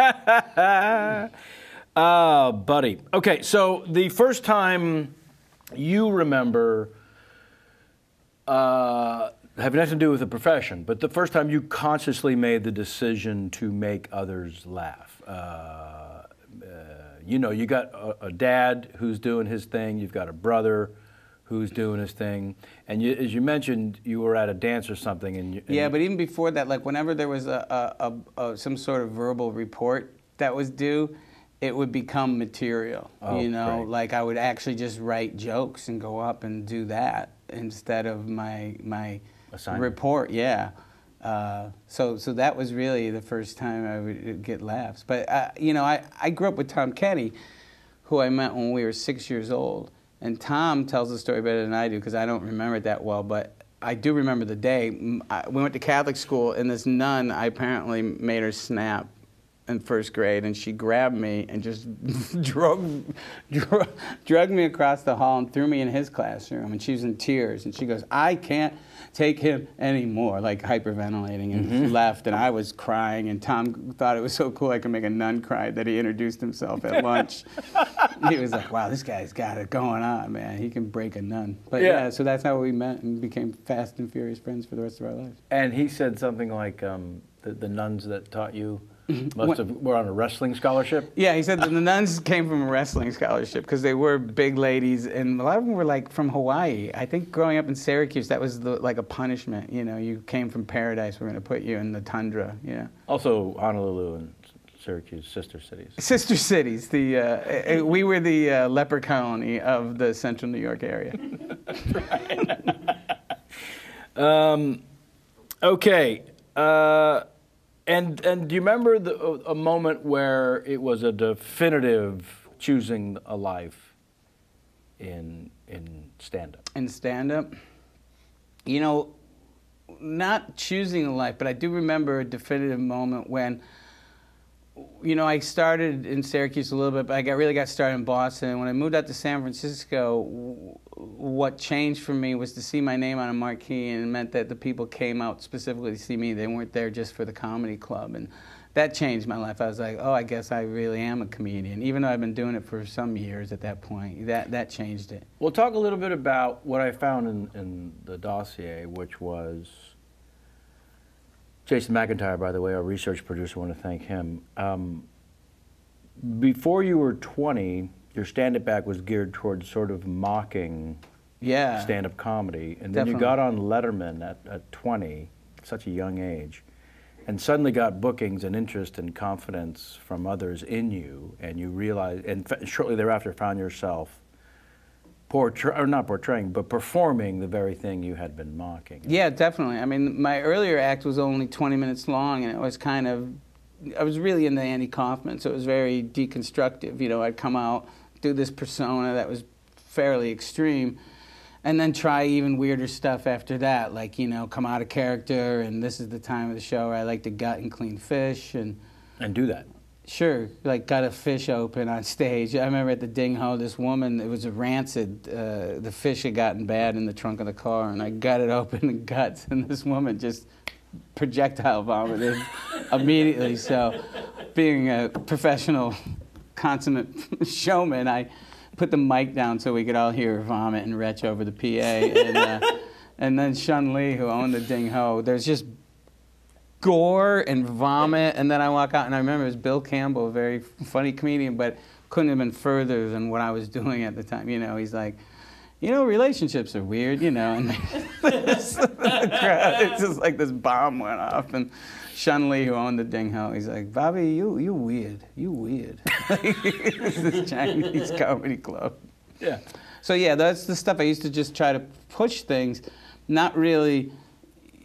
Buddy. Okay, so the first time you remember, having nothing to do with the profession, but the first time you consciously made the decision to make others laugh. You know, you got a dad who's doing his thing, you've got a brother who's doing his thing, and you, as you mentioned, you were at a dance or something. And yeah, but even before that, like whenever there was some sort of verbal report that was due, it would become material. Oh, you know, great. like I would actually just write jokes and go up and do that instead of my Assignment. report. Yeah. So that was really the first time I would get laughs. But you know, I grew up with Tom Kenny, who I met when we were 6 years old. And Tom tells the story better than I do because I don't remember it that well, but I do remember the day. We went to Catholic school, and this nun, I apparently made her snap in first grade, and she grabbed me and just drug me across the hall and threw me in his classroom, and she was in tears, and she goes, "I can't take him anymore," like hyperventilating, and left, and I was crying, and Tom thought it was so cool I could make a nun cry that he introduced himself at lunch. He was like, "Wow, this guy's got it going on, man. He can break a nun." But yeah, so that's how we met and became fast and furious friends for the rest of our lives. And he said something like, the nuns that taught you were on a wrestling scholarship? Yeah, he said that the nuns came from a wrestling scholarship because they were big ladies, and a lot of them were like from Hawaii. I think growing up in Syracuse, that was like a punishment. You know, you came from paradise, we're going to put you in the tundra. Yeah. Also, Honolulu and Syracuse, sister cities. Sister cities. We were the leper colony of the central New York area. Okay. And do you remember a moment where it was a definitive choosing a life in stand-up? In stand-up? You know, not choosing a life, but I do remember a definitive moment when, you know, I started in Syracuse a little bit, but I really got started in Boston. When I moved out to San Francisco, what changed for me was to see my name on a marquee, and it meant that the people came out specifically to see me. They weren't there just for the comedy club, and that changed my life. I was like, oh, I guess I really am a comedian, even though I've been doing it for some years at that point. That changed it. Well, talk a little bit about what I found in the dossier, which was Jason McIntyre, by the way, our research producer. I want to thank him. Before you were 20, your stand-up act was geared towards sort of mocking stand-up comedy. And then you got on Letterman at 20, such a young age, and suddenly got bookings and interest and confidence from others in you, and you realized, and shortly thereafter found yourself not portraying, but performing the very thing you had been mocking. Yeah, definitely. I mean, my earlier act was only 20 minutes long, and it was kind of, I was really into Andy Kaufman, so it was very deconstructive. You know, I'd come out, do this persona that was fairly extreme, and then try even weirder stuff after that, like, you know, come out of character, and this is the time of the show where I like to gut and clean fish. And do that. Sure, like got a fish open on stage. I remember at the Ding Ho, this woman, it was a rancid, the fish had gotten bad in the trunk of the car, and I got it open in guts, and this woman just projectile vomited immediately. So being a professional, consummate showman, I put the mic down so we could all hear her vomit and retch over the PA. And then Shun Lee, who owned the Ding Ho, there's just gore and vomit, and then I walk out, and I remember it was Bill Campbell, a very funny comedian, but couldn't have been further than what I was doing at the time. You know, he's like, you know, relationships are weird, you know, and the crowd, it's just like this bomb went off, and Shun Lee, who owned the Ding Ho, he's like, Bobby, you weird, you weird. It's this Chinese comedy club. Yeah. So yeah, that's the stuff I used to just try to push things, not really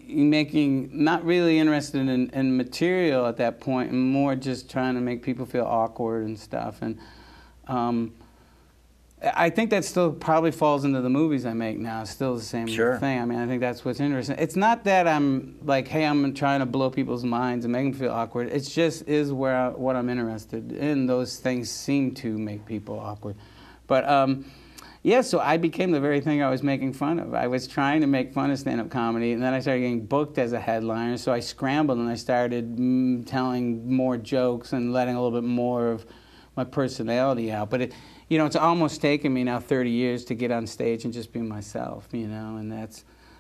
interested in material at that point, and more just trying to make people feel awkward and stuff. And I think that still probably falls into the movies I make now. It's still the same thing. I mean, I think that's what's interesting. It's not that I'm like, hey, I'm trying to blow people's minds and make them feel awkward. It just is what I'm interested in. Those things seem to make people awkward. But Yeah, so I became the very thing I was making fun of. I was trying to make fun of stand-up comedy, and then I started getting booked as a headliner, so I scrambled and I started telling more jokes and letting a little bit more of my personality out. But it's almost taken me now 30 years to get on stage and just be myself, and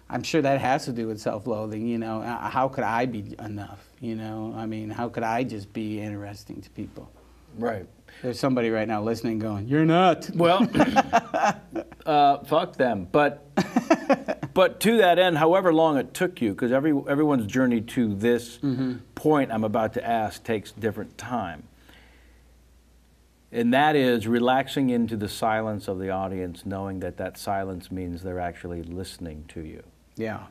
I'm sure that has to do with self-loathing, How could I be enough, I mean, how could I just be interesting to people? Right. There's somebody right now listening going, "You're not." Well, fuck them. But to that end, however long it took you, because everyone's journey to this point I'm about to ask takes different time. And that is relaxing into the silence of the audience, knowing that silence means they're actually listening to you. Yeah.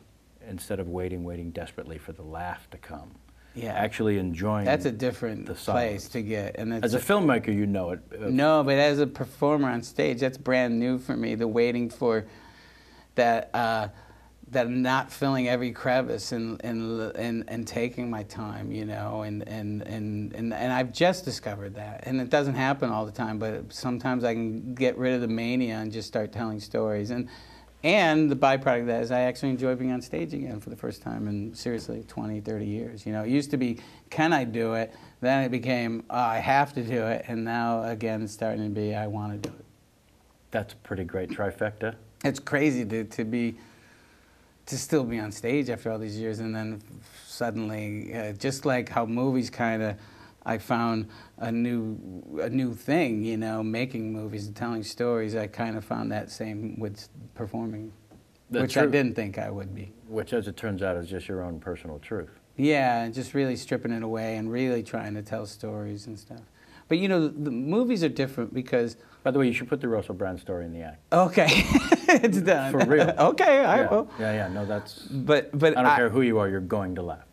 Instead of waiting desperately for the laugh to come. Yeah. Actually enjoying That's a different the place to get. And as a filmmaker, you know it. No, but as a performer on stage, that's brand new for me. The waiting for that, that not filling every crevice and taking my time, and I've just discovered that. And it doesn't happen all the time, but sometimes I can get rid of the mania and just start telling stories. And the byproduct of that is I actually enjoy being on stage again for the first time in, seriously, 20, 30 years. It used to be, can I do it? Then it became, I have to do it. And now, again, it's starting to be, I want to do it. That's a pretty great trifecta. It's crazy to still be on stage after all these years, and then suddenly, just like how movies kind of, I found a new thing, making movies and telling stories. I kind of found that same with performing, which I didn't think I would be. Which, as it turns out, is just your own personal truth. Yeah, just really stripping it away and really trying to tell stories and stuff. But the movies are different because... By the way, you should put the Russell Brand story in the act. Okay, it's done. For real. Okay, I will. Yeah, no, that's... But I don't care who you are, you're going to laugh.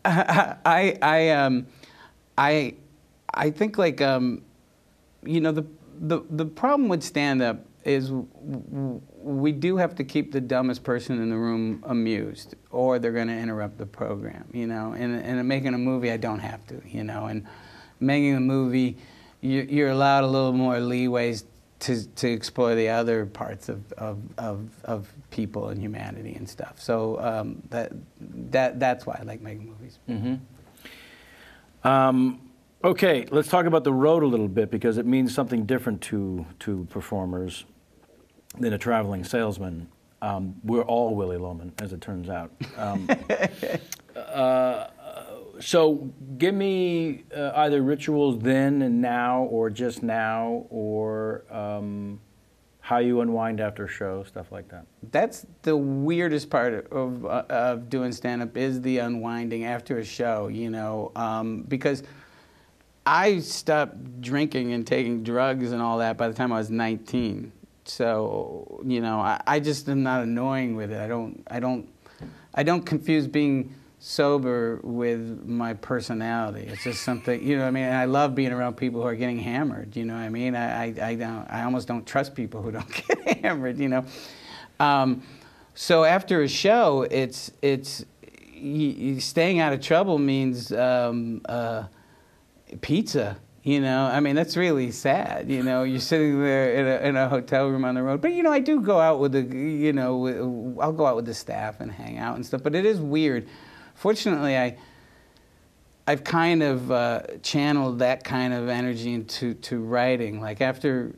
I think the problem with stand-up is we do have to keep the dumbest person in the room amused, or they're going to interrupt the program, And making a movie, I don't have to, And making a movie, you're allowed a little more leeways to explore the other parts of people and humanity and stuff. So that's why I like making movies. Okay, let's talk about the road a little bit, because it means something different to performers than a traveling salesman. We're all Willy Loman, as it turns out. So give me either rituals then and now, or just now, or how you unwind after a show, stuff like that. That's the weirdest part of doing stand-up, is the unwinding after a show, because I stopped drinking and taking drugs and all that by the time I was 19. So, I just am not annoying with it. I don't confuse being sober with my personality. It's just something, And I love being around people who are getting hammered, I almost don't trust people who don't get hammered, So after a show, it's staying out of trouble means pizza, that's really sad, You're sitting there in a hotel room on the road. But, I do go out with I'll go out with the staff and hang out and stuff. But it is weird. Fortunately, I've kind of channeled that kind of energy into writing. Like after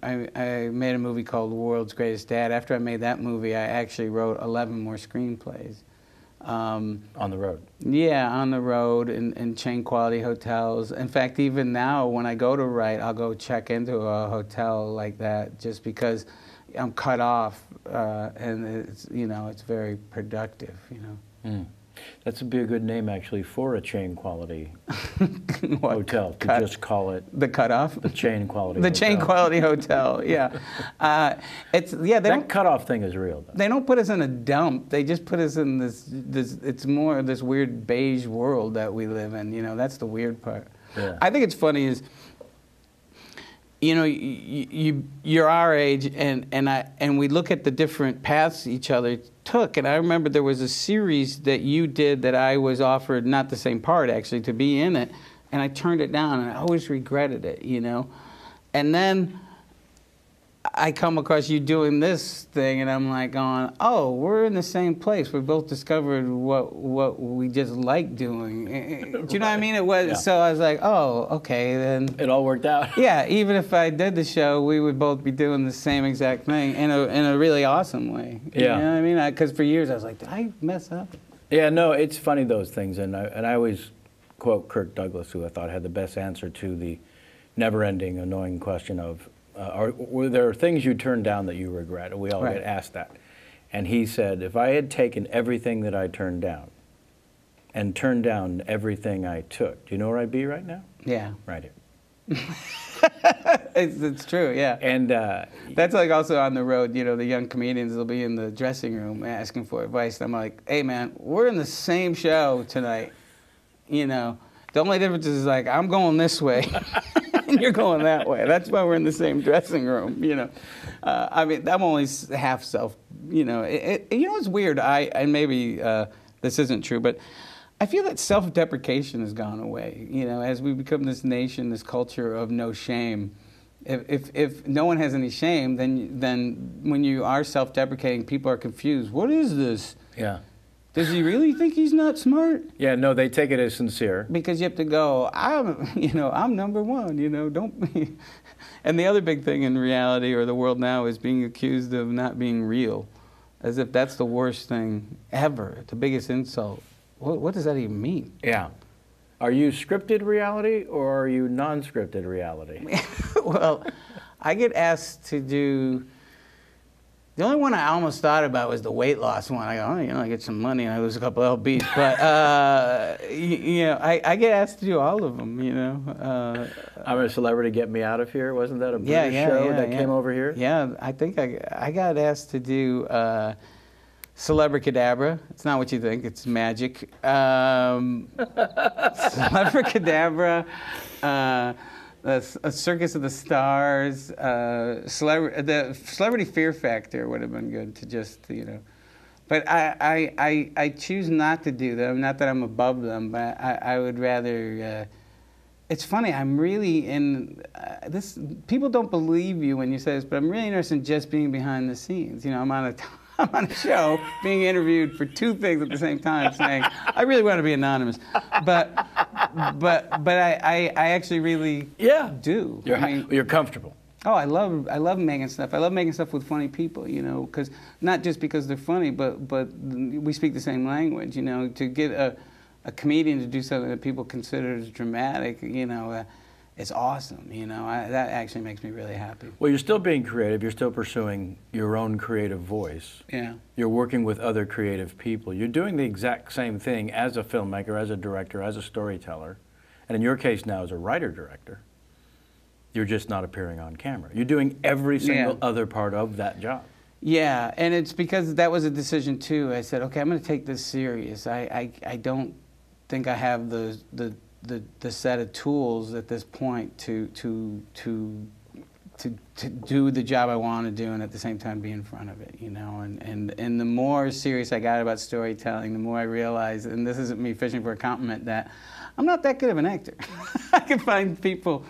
I made a movie called The World's Greatest Dad, after I made that movie, I actually wrote 11 more screenplays. On the road? Yeah, on the road in chain quality hotels. In fact, even now when I go to write, I'll go check into a hotel like that just because I'm cut off, and it's very productive, That would be a good name, actually, for a chain quality hotel. To just call it the cutoff, the chain quality. The hotel. chain quality hotel. Yeah, that cutoff thing is real, though. They don't put us in a dump. They just put us in this. It's more of this weird beige world that we live in. That's the weird part. Yeah. I think it's funny is, you're our age, and we look at the different paths each other took. And I remember there was a series that you did that I was offered, not the same part actually, to be in it, and I turned it down, and I always regretted it, And then I come across you doing this thing, and I'm like going, oh, we're in the same place. We both discovered what we just like doing. Do you know what I mean? It was, Yeah. So I was like, oh, okay, then. It all worked out. Yeah, even if I did the show, we would both be doing the same exact thing in a really awesome way. Yeah. You know what I mean? Because for years I was like, did I mess up? Yeah, no, it's funny, those things. And I always quote Kirk Douglas, who I thought had the best answer to the never-ending, annoying question of, were there things you turned down that you regret? We all Right. get asked that. And he said, if I had taken everything that I turned down and turned down everything I took, do you know where I'd be right now? Yeah. Right here. It's true, yeah. And That's like also on the road, you know, the young comedians will be in the dressing room asking for advice. And I'm like, hey, man, we're in the same show tonight. You know, the only difference is like, I'm going this way and you're going that way. That's why we're in the same dressing room, you know. I mean, I'm only half self, you know. You know what's weird? And maybe this isn't true, but I feel that self-deprecation has gone away. You know, as we become this nation, this culture of no shame. If no one has any shame, then when you are self-deprecating, people are confused. What is this? yeah. Does he really think he's not smart? Yeah, no, they take it as sincere. Because you have to go, I'm number one, you know, don't be. And the other big thing in reality or the world now is being accused of not being real, as if that's the worst thing ever, the biggest insult. What does that even mean? Yeah. Are you scripted reality or are you non-scripted reality? Well, I get asked to do. The only one I almost thought about was the weight loss one. I go, oh, you know, I get some money and I lose a couple lbs. But you know, I get asked to do all of them. You know. I'm a Celebrity, Get Me Out of Here. Wasn't that a British show that came over here? Yeah, I think I got asked to do Celebricadabra. It's not what you think. It's magic. Celebricadabra. A Circus of the Stars, the Celebrity Fear Factor would have been good to just, you know. But I choose not to do them. Not that I'm above them, but I would rather. It's funny. I'm really in this. People don't believe you when you say this, but I'm really interested in just being behind the scenes. You know, I'm on a show being interviewed for two things at the same time, saying I really want to be anonymous, but I actually really do. You're comfortable. Oh, I love making stuff. I love making stuff with funny people, you know, because not just because they're funny, but we speak the same language, you know. To get a comedian to do something that people consider as dramatic, you know. It's awesome, you know. That actually makes me really happy. Well, you're still being creative. You're still pursuing your own creative voice. Yeah. You're working with other creative people. You're doing the exact same thing as a filmmaker, as a director, as a storyteller, and in your case now as a writer-director. You're just not appearing on camera. You're doing every single other part of that job. Yeah, and it's because that was a decision too. I said, okay, I'm going to take this serious. I don't think I have the set of tools at this point to do the job I want to do and at the same time be in front of it, you know. And the more serious I got about storytelling, the more I realized, and this isn't me fishing for a compliment, that I'm not that good of an actor. I can find people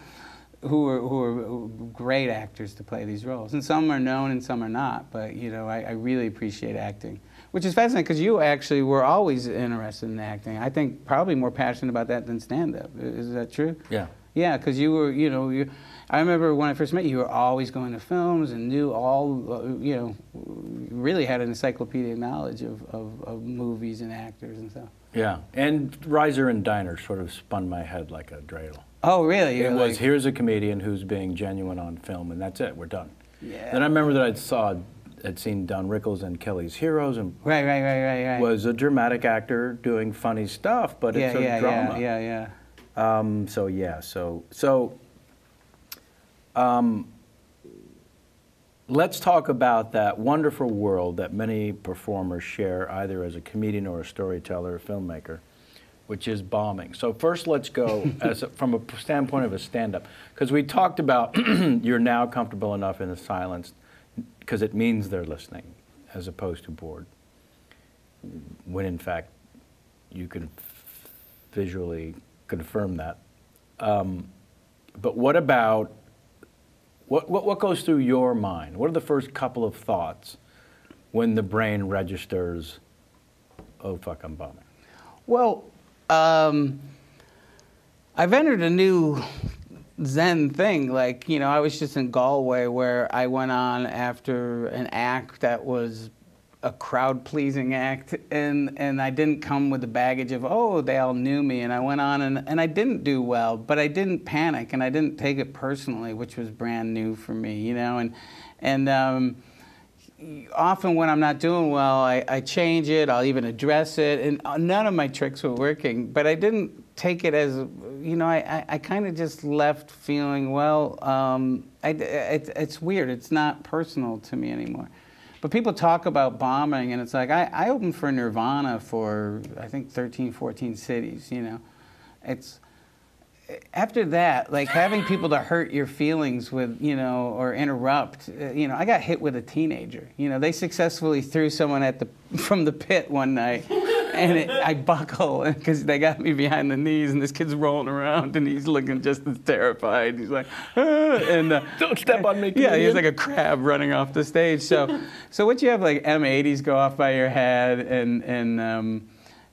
who are great actors to play these roles, and some are known and some are not. But you know, I really appreciate acting. Which is fascinating because you actually were always interested in acting. I think probably more passionate about that than stand-up. Is that true? Yeah. Yeah, because you were, you know, I remember when I first met you, you were always going to films and knew all, you know, really had an encyclopedic knowledge of movies and actors and stuff. Yeah, and Riser and Diner sort of spun my head like a dreidel. Oh, really? It was, here's a comedian who's being genuine on film, and that's it, we're done. Yeah. Then I remember that I'd seen Don Rickles and Kelly's Heroes, and right. was a dramatic actor doing funny stuff, but it's a drama. Yeah. Let's talk about that wonderful world that many performers share, either as a comedian or a storyteller or filmmaker, which is bombing. So first, let's go from a standpoint of a stand-up, because we talked about you're now comfortable enough in the silence because it means they're listening as opposed to bored, when in fact you can visually confirm that. But what about What goes through your mind? What are the first couple of thoughts when the brain registers, oh, fuck, I'm bombing? Well, I've entered a new Zen thing. Like, you know, I was just in Galway where I went on after an act that was a crowd-pleasing act, and I didn't come with the baggage of, oh, they all knew me, and I went on and I didn't do well, but I didn't panic, and I didn't take it personally, which was brand new for me, you know, and often when I'm not doing well, I change it, I'll even address it, and none of my tricks were working, but I didn't take it as, you know, I kind of just left feeling, well, it's weird, it's not personal to me anymore. But people talk about bombing, and it's like, I opened for Nirvana for, I think, 13, 14 cities, you know. It's, after that, like having people to hurt your feelings with, you know, or interrupt, you know, I got hit with a teenager. You know, they successfully threw someone from the pit one night, and I buckle because they got me behind the knees, and this kid's rolling around, and he's looking just as terrified. He's like, ah, and don't step on me. Yeah, he's like a crab running off the stage. So once you have like M80s go off by your head and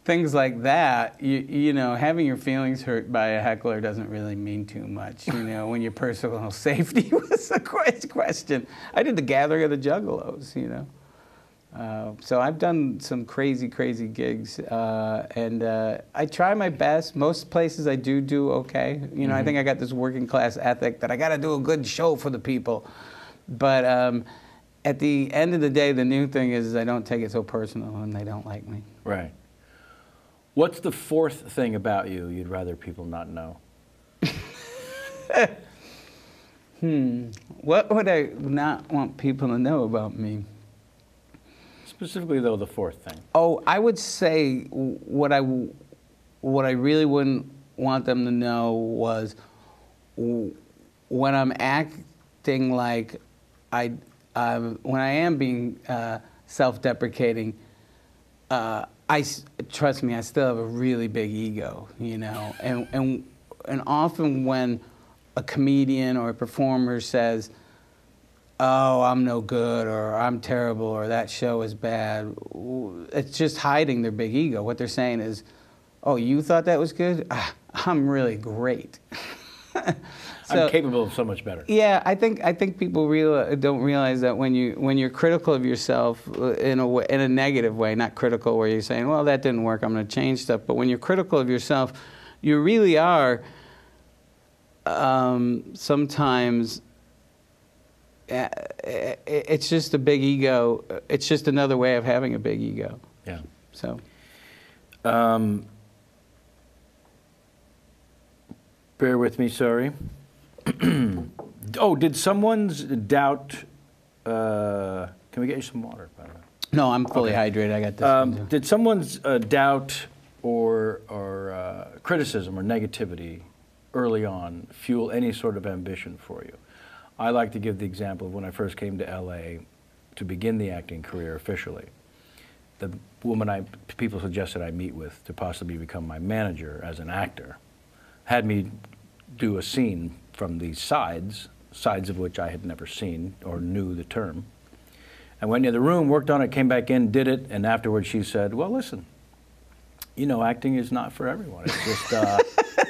things like that, you know, having your feelings hurt by a heckler doesn't really mean too much, you know, when your personal safety was a question. I did the Gathering of the Juggalos, you know. So I've done some crazy, crazy gigs, and I try my best. Most places I do okay. You know, I think I got this working class ethic that I got to do a good show for the people. But at the end of the day, the new thing is I don't take it so personal when they don't like me. Right. What's the fourth thing about you you'd rather people not know? What would I not want people to know about me? Specifically, though, the fourth thing. Oh, I would say what I really wouldn't want them to know was when I'm acting like when I am being self-deprecating, trust me, I still have a really big ego, you know, and often when a comedian or a performer says, oh, I'm no good, or I'm terrible, or that show is bad, it's just hiding their big ego. What they're saying is, oh, you thought that was good? I'm really great. I'm capable of so much better. Yeah, I think people don't realize that when you're critical of yourself in a negative way, not critical where you're saying, well, that didn't work, I'm going to change stuff, but when you're critical of yourself, you really are sometimes. It's just a big ego. It's just another way of having a big ego. Yeah. So. Bear with me, sorry. Oh, did someone's doubt... can we get you some water, by the way? No, I'm fully hydrated. I got this one too. Did someone's doubt or criticism or negativity early on fuel any sort of ambition for you? I like to give the example of when I first came to LA to begin the acting career officially. The woman people suggested I meet with to possibly become my manager as an actor had me do a scene from these sides of which I had never seen or knew the term. I went into the room, worked on it, came back in, did it, and afterwards she said, well, listen, you know, acting is not for everyone. It's just,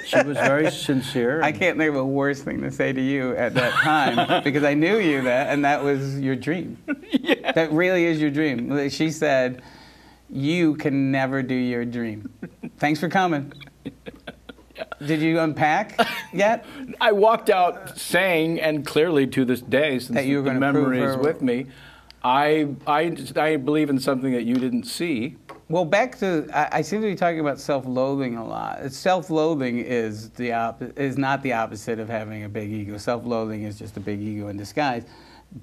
she was very sincere. I can't think of a worse thing to say to you at that time because I knew you and that was your dream. Yeah. That really is your dream. She said, you can never do your dream. Thanks for coming. Yeah. Did you unpack yet? I walked out saying, and clearly to this day, since that you were the memory is with me, I believe in something that you didn't see. Well, back to, I seem to be talking about self-loathing a lot. Self-loathing is not the opposite of having a big ego. Self-loathing is just a big ego in disguise.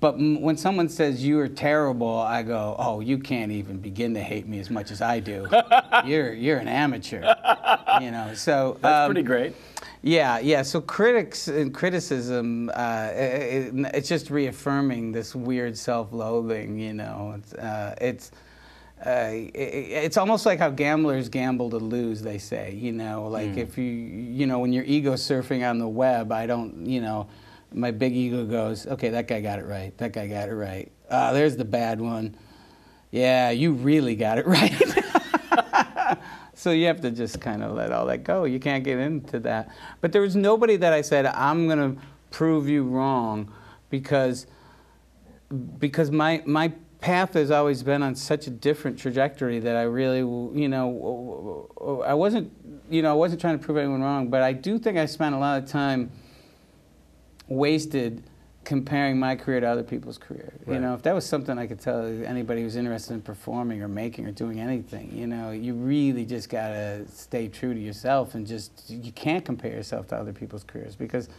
But when someone says you are terrible, I go, oh, you can't even begin to hate me as much as I do. You're an amateur, you know. So that's pretty great. Yeah. So critics and criticism, it's just reaffirming this weird self-loathing. You know, it's almost like how gamblers gamble to lose. They say, you know, like if you know, when you're ego surfing on the web, I don't, you know. my big ego goes, okay, that guy got it right. That guy got it right. There's the bad one. Yeah, you really got it right. So you have to just kind of let all that go. You can't get into that. But there was nobody that I said, I'm going to prove you wrong, because my path has always been on such a different trajectory that I really, I wasn't trying to prove anyone wrong, but I do think I spent a lot of time wasted comparing my career to other people's career. Right. You know, if that was something I could tell anybody who's interested in performing or making or doing anything, you know, you really just gotta stay true to yourself, and you can't compare yourself to other people's careers, because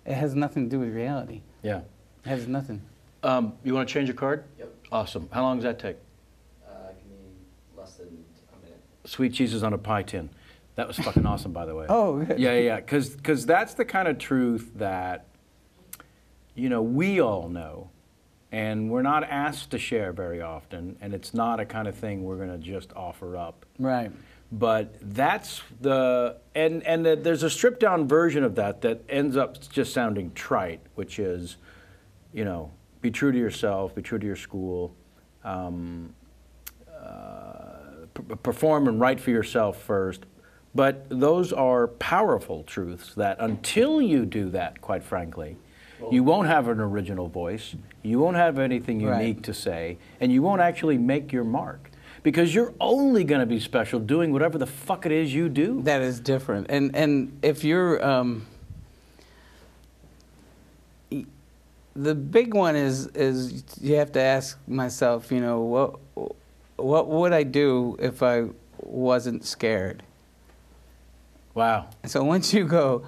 it has nothing to do with reality. Yeah. It has nothing. You want to change your card? Yep. Awesome. How long does that take? Give me less than a minute. Sweet cheeses on a pie tin. That was fucking awesome, by the way. Oh, good. Yeah. Because that's the kind of truth that, you know, we all know, and we're not asked to share very often, and it's not a kind of thing we're going to just offer up. Right. But that's there's a stripped down version of that ends up just sounding trite, which is, you know, be true to yourself, be true to your school, perform and write for yourself first. But those are powerful truths that until you do that, quite frankly, you won't have an original voice, you won't have anything unique to say, and you won't actually make your mark. Because you're only going to be special doing whatever the fuck it is you do. That is different. And if you're... the big one is you have to ask myself, you know, what would I do if I wasn't scared? Wow. So once you go,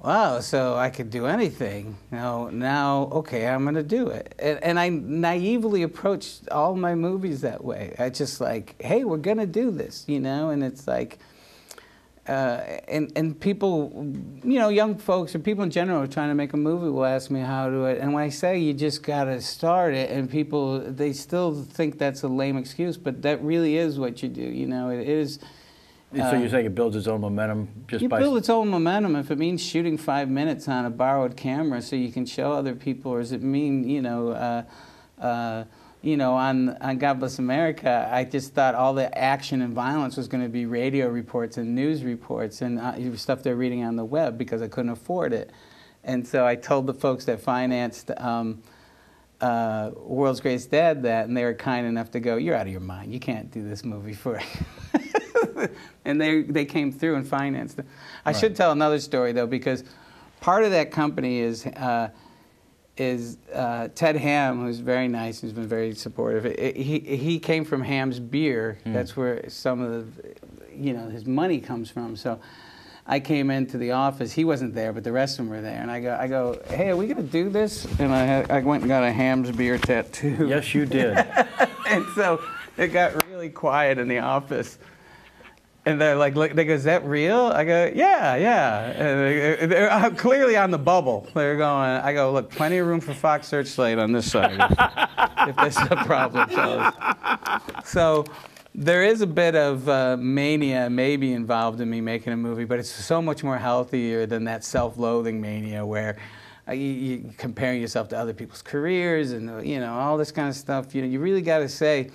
wow, so I could do anything, you know, now, okay, I'm going to do it. And I naively approached all my movies that way. I just like, hey, we're going to do this, you know, and it's like, and people, you know, young folks or people in general are trying to make a movie will ask me how to do it. And when I say you just got to start it, and people, they still think that's a lame excuse, but that really is what you do, you know, it is. So you're saying it builds its own momentum just by... You build its own momentum if it means shooting 5 minutes on a borrowed camera so you can show other people, or does it mean, you know, on God Bless America, I just thought all the action and violence was going to be radio reports and news reports and stuff they're reading on the web because I couldn't afford it. And so I told the folks that financed World's Greatest Dad that, and they were kind enough to go, you're out of your mind. You can't do this movie for... And they came through and financed it. I should tell another story, though, because part of that company is Ted Ham, who's very nice, who's been very supportive. He came from Ham's Beer. That's where some of the, you know, his money comes from. So I came into the office. He wasn't there, but the rest of them were there. And I go, hey, are we going to do this? And I went and got a Ham's Beer tattoo. Yes, you did. And so it got really quiet in the office. And they're like, look, they go, is that real? I go, yeah. And they're clearly on the bubble. They're going, I go, look, plenty of room for Fox Searchlight on this side if there's a problem, fellas. So there is a bit of mania maybe involved in me making a movie, but it's so much more healthier than that self-loathing mania where you comparing yourself to other people's careers and, you know, all this kind of stuff. You know, you really got to say,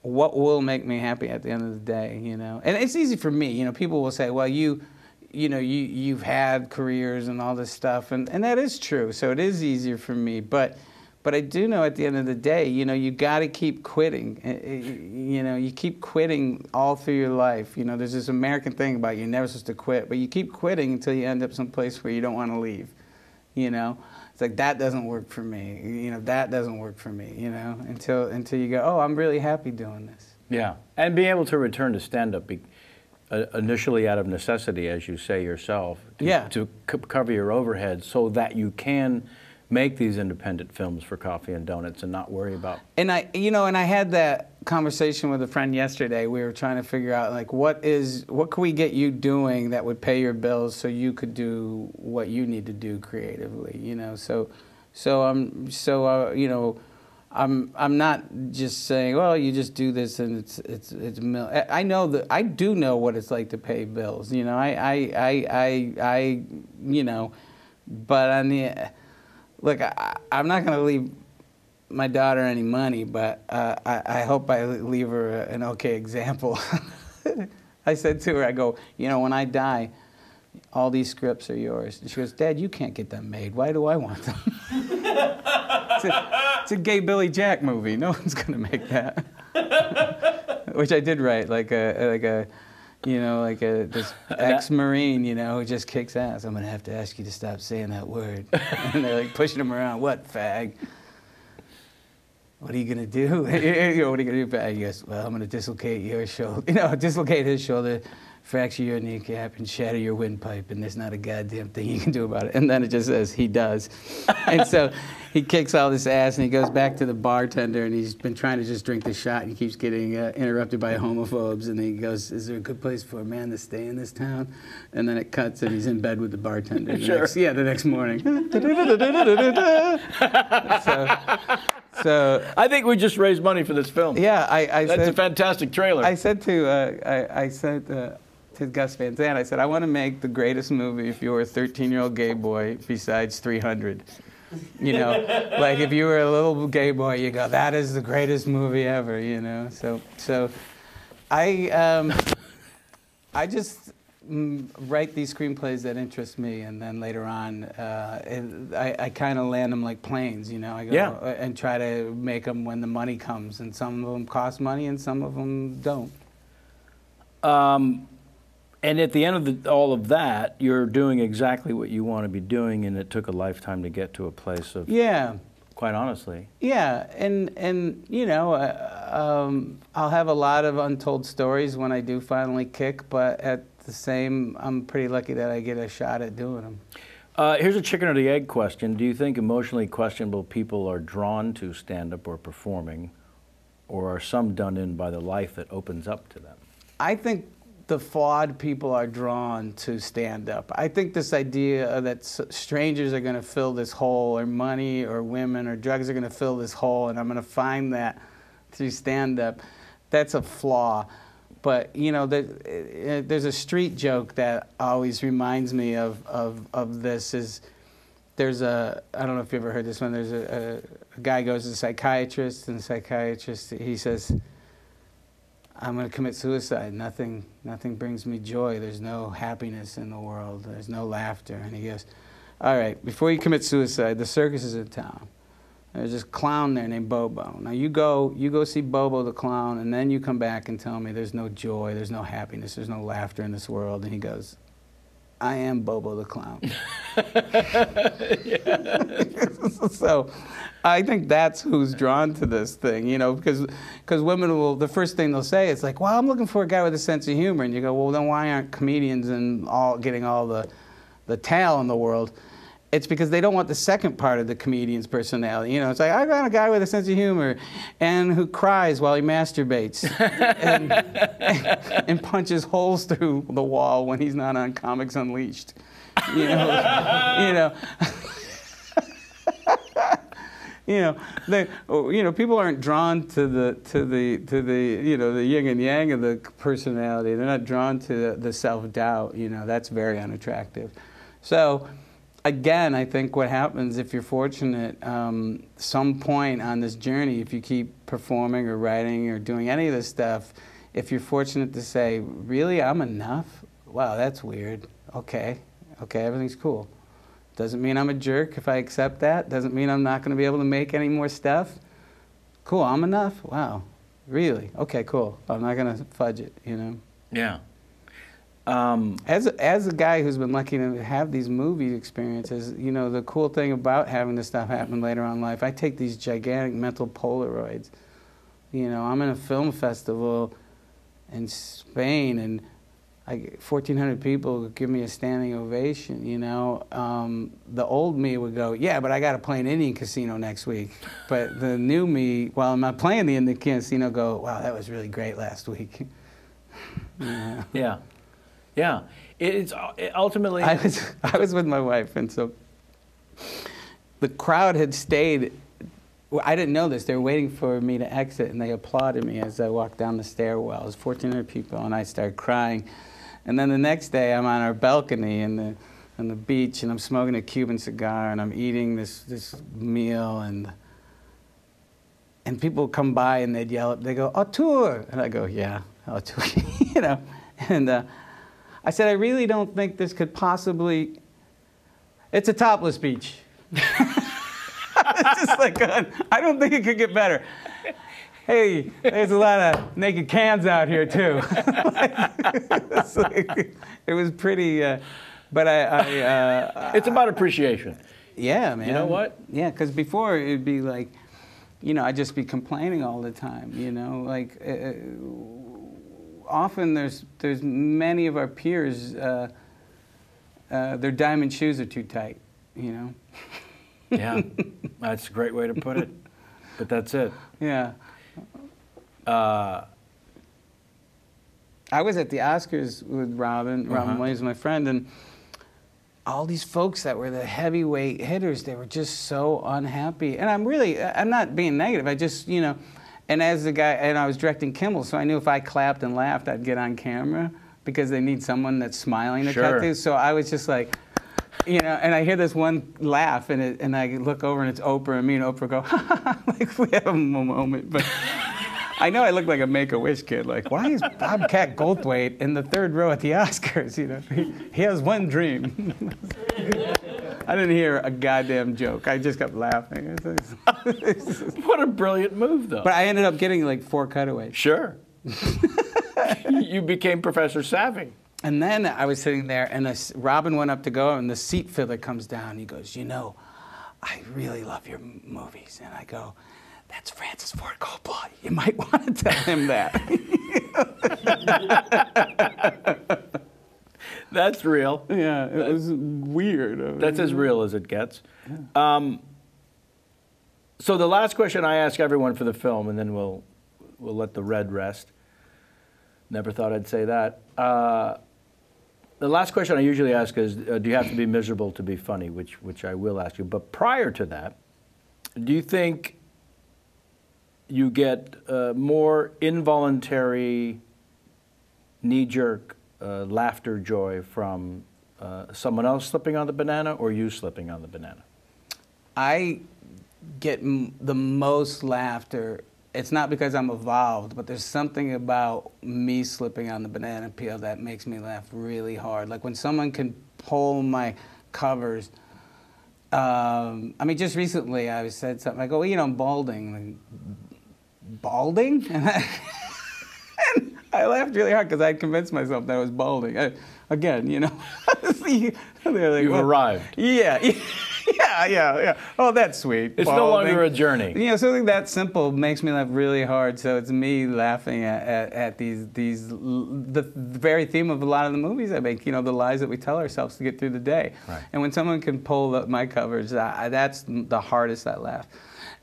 what will make me happy at the end of the day, you know? And it's easy for me, you know, people will say, well, you've had careers and all this stuff, and that is true, so it is easier for me, but I do know at the end of the day, you know, you got to keep quitting. You know, you keep quitting all through your life. You know, there's this American thing about you're never supposed to quit, but you keep quitting until you end up someplace where you don't want to leave, you know? It's like, that doesn't work for me. You know, that doesn't work for me, you know, until you go, oh, I'm really happy doing this. Yeah, and being able to return to stand-up initially out of necessity, as you say yourself, to cover your overhead so that you can make these independent films for coffee and donuts and not worry about... And I had that conversation with a friend yesterday. We were trying to figure out, like, what can we get you doing that would pay your bills so you could do what you need to do creatively, you know? You know, I'm not just saying, well, you just do this and it's I know that I do know what it's like to pay bills, you know. I you know, but on the look, I'm not going to leave my daughter any money, but I hope I leave her an okay example. I said to her, I go, you know, when I die, all these scripts are yours. And she goes, Dad, you can't get them made. Why do I want them? It's a gay Billy Jack movie. No one's going to make that. Which I did write, this ex-Marine, you know, who just kicks ass. I'm going to have to ask you to stop saying that word. And they're like pushing him around. What, fag? What are you going to do? What are you going to do, fag? He goes, well, I'm going to dislocate your shoulder. You know, dislocate his shoulder, fracture your kneecap, and shatter your windpipe, and there's not a goddamn thing you can do about it. And then it just says, he does. And so he kicks all this ass, and he goes back to the bartender, and he's been trying to just drink the shot, and he keeps getting interrupted by homophobes, and he goes, is there a good place for a man to stay in this town? And then it cuts, and he's in bed with the bartender. The next morning. So I think we just raised money for this film. Yeah, that's a fantastic trailer. I said to Gus Van Sant, I said, I want to make the greatest movie if you were a 13-year-old gay boy besides 300. You know, like if you were a little gay boy, you go, that is the greatest movie ever, you know. So I just write these screenplays that interest me, and then later on, I kind of land them like planes, you know. I go and try to make them when the money comes, and some of them cost money, and some of them don't. And at the end of all of that, you're doing exactly what you want to be doing, and it took a lifetime to get to a place of. Yeah. Quite honestly. Yeah, and you know, I'll have a lot of untold stories when I do finally kick, but at the same, I'm pretty lucky that I get a shot at doing them. Here's a chicken or the egg question. Do you think emotionally questionable people are drawn to stand-up or performing, or are some done in by the life that opens up to them? I think the flawed people are drawn to stand-up. I think this idea that strangers are going to fill this hole, or money, or women, or drugs are going to fill this hole, and I'm going to find that through stand-up, that's a flaw. But, you know, there's a street joke that always reminds me of this. Is there's a, I don't know if you ever heard this one, there's a guy goes to a psychiatrist, and the psychiatrist, he says, I'm going to commit suicide. Nothing brings me joy. There's no happiness in the world. There's no laughter. And he goes, all right, before you commit suicide, the circus is in town. There's this clown there named Bobo. Now you go see Bobo the clown, and then you come back and tell me there's no joy, there's no happiness, there's no laughter in this world. And he goes, I am Bobo the clown. So I think that's who's drawn to this thing, you know, because women will, the first thing they'll say is like, well, I'm looking for a guy with a sense of humor. And you go, well, then why aren't comedians and all getting all the tail in the world? It's because they don't want the second part of the comedian's personality. You know, it's like, I got a guy with a sense of humor and who cries while he masturbates and punches holes through the wall when he's not on Comics Unleashed. You know, people aren't drawn to the you know, the yin and yang of the personality. They're not drawn to the self-doubt. You know, that's very unattractive. So, again, I think what happens if you're fortunate, some point on this journey, if you keep performing or writing or doing any of this stuff, if you're fortunate to say, really, I'm enough? Wow, that's weird. Okay, everything's cool. Doesn't mean I'm a jerk if I accept that. Doesn't mean I'm not going to be able to make any more stuff. Cool, I'm enough? Wow, really? Okay, cool. I'm not going to fudge it, you know? Yeah. As a guy who's been lucky to have these movie experiences, you know, the cool thing about having this stuff happen later on in life, I take these gigantic mental Polaroids. You know, I'm in a film festival in Spain, and 1,400 people give me a standing ovation, you know. The old me would go, yeah, but I got to play an Indian casino next week. But the new me, while I'm not playing the Indian casino, go, wow, that was really great last week. Yeah. Yeah. Yeah, it's ultimately. I was with my wife, and so the crowd had stayed. Well, I didn't know this. They were waiting for me to exit, and they applauded me as I walked down the stairwell. It was 1,400 people, and I started crying. And then the next day, I'm on our balcony, and on the beach, and I'm smoking a Cuban cigar, and I'm eating this meal, and people come by and they'd yell, they go, "Auteur," and I go, "Yeah, auteur," you know, and I said, I really don't think this could possibly. It's a topless beach. It's just like, I don't think it could get better. Hey, there's a lot of naked cans out here too. It was pretty, but it's about appreciation. Yeah, man. You know what? Yeah, because before it'd be like, you know, I'd just be complaining all the time. You know, like often there's many of our peers, their diamond shoes are too tight. You know. Yeah, that's a great way to put it. But that's it. Yeah. I was at the Oscars with Robin. Robin Williams, my friend, and all these folks that were the heavyweight hitters, they were just so unhappy. And I'm not being negative. I just, you know, and as the guy, and I was directing Kimmel, so I knew if I clapped and laughed, I'd get on camera because they need someone that's smiling to cut to. So I was just like, you know, and I hear this one laugh, and I look over, and it's Oprah, and me and Oprah go, ha, ha, ha, like we have a moment. But I know I look like a Make-A-Wish kid. Like, why is Bobcat Goldthwait in the third row at the Oscars? You know, he has one dream. I didn't hear a goddamn joke. I just kept laughing. What a brilliant move, though. But I ended up getting like 4 cutaways. Sure. You became Professor Savvy. And then I was sitting there, and Robin went up to go, and the seat filler comes down. He goes, "You know, I really love your movies." And I go, "That's Francis Ford Coppola. You might want to tell him that." That's real. Yeah, it was weird. That's as real as it gets. Yeah. So the last question I ask everyone for the film, and then we'll let the red rest. Never thought I'd say that. The last question I usually ask is, do you have to be miserable to be funny, which I will ask you. But prior to that, do you think you get more involuntary, knee-jerk laughter joy from someone else slipping on the banana or you slipping on the banana? I get the most laughter. It's not because I'm evolved, but there's something about me slipping on the banana peel that makes me laugh really hard. Like when someone can pull my covers. I mean, just recently I said something. I go, well, you know, I'm balding. Like, balding? And I laughed really hard because I had convinced myself that I was balding. Again, you know. They're like, You've arrived. Yeah. Yeah. Oh, that's sweet. It's no longer a journey. You know, something that simple makes me laugh really hard. So it's me laughing at the very theme of a lot of the movies I make. You know, the lies that we tell ourselves to get through the day. Right. And when someone can pull my covers, that's the hardest I laugh.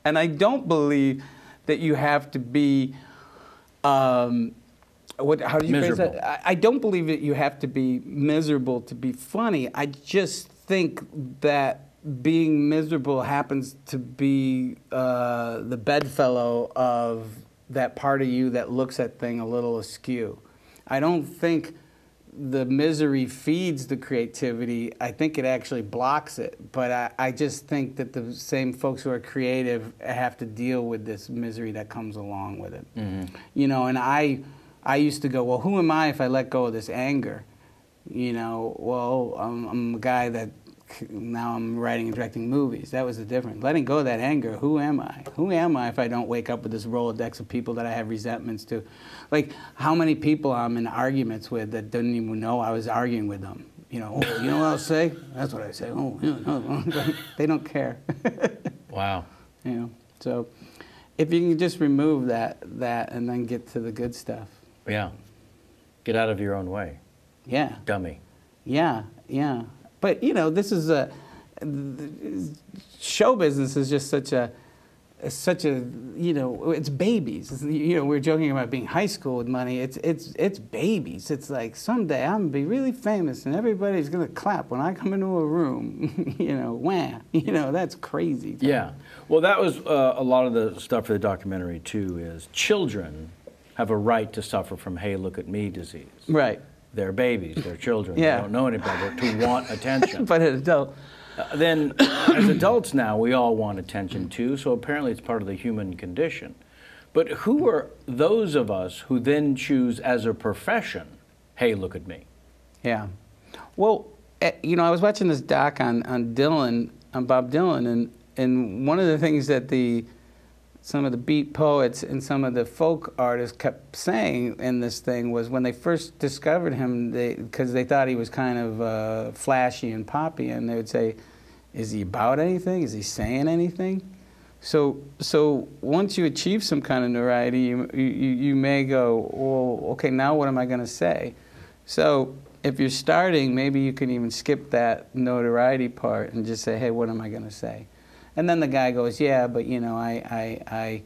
And I don't believe that you have to be. How do you phrase that? I don't believe that you have to be miserable to be funny. I just think that being miserable happens to be the bedfellow of that part of you that looks at things a little askew. I don't think the misery feeds the creativity. I think it actually blocks it. But I just think that the same folks who are creative have to deal with this misery that comes along with it. Mm-hmm. You know, and I used to go, well, who am I if I let go of this anger? You know, well, I'm a guy that now I'm writing and directing movies. That was the difference. Letting go of that anger, who am I? Who am I if I don't wake up with this Rolodex of people that I have resentments to? Like, how many people I'm in arguments with that didn't even know I was arguing with them? You know, oh, you know what I'll say? That's what I say. Oh, you know, they don't care. Wow. You know, so if you can just remove that and then get to the good stuff. Yeah. Get out of your own way. Yeah. Dummy. Yeah. But, you know, this is show business is just such a, you know, it's babies. You know, we're joking about being high school with money. It's babies. It's like someday I'm going to be really famous and everybody's going to clap when I come into a room. You know, wham. You know, that's crazy. Yeah. Well, that was a lot of the stuff for the documentary, too, is children have a right to suffer from, hey, look at me disease. Right. their babies, their children, Yeah. they don't know any better, to want attention. But an adult. Then, as adults now, we all want attention too, so apparently it's part of the human condition. But who are those of us who then choose as a profession, hey, look at me? Yeah. Well, you know, I was watching this doc on Dylan, on Bob Dylan, and one of the things that some of the beat poets and some of the folk artists kept saying in this thing was when they first discovered him, because they thought he was kind of flashy and poppy, and they would say, is he about anything? Is he saying anything? So once you achieve some kind of notoriety, you may go, well, okay, now what am I going to say? So if you're starting, maybe you can even skip that notoriety part and just say, hey, what am I going to say? And then the guy goes, yeah, but you know, I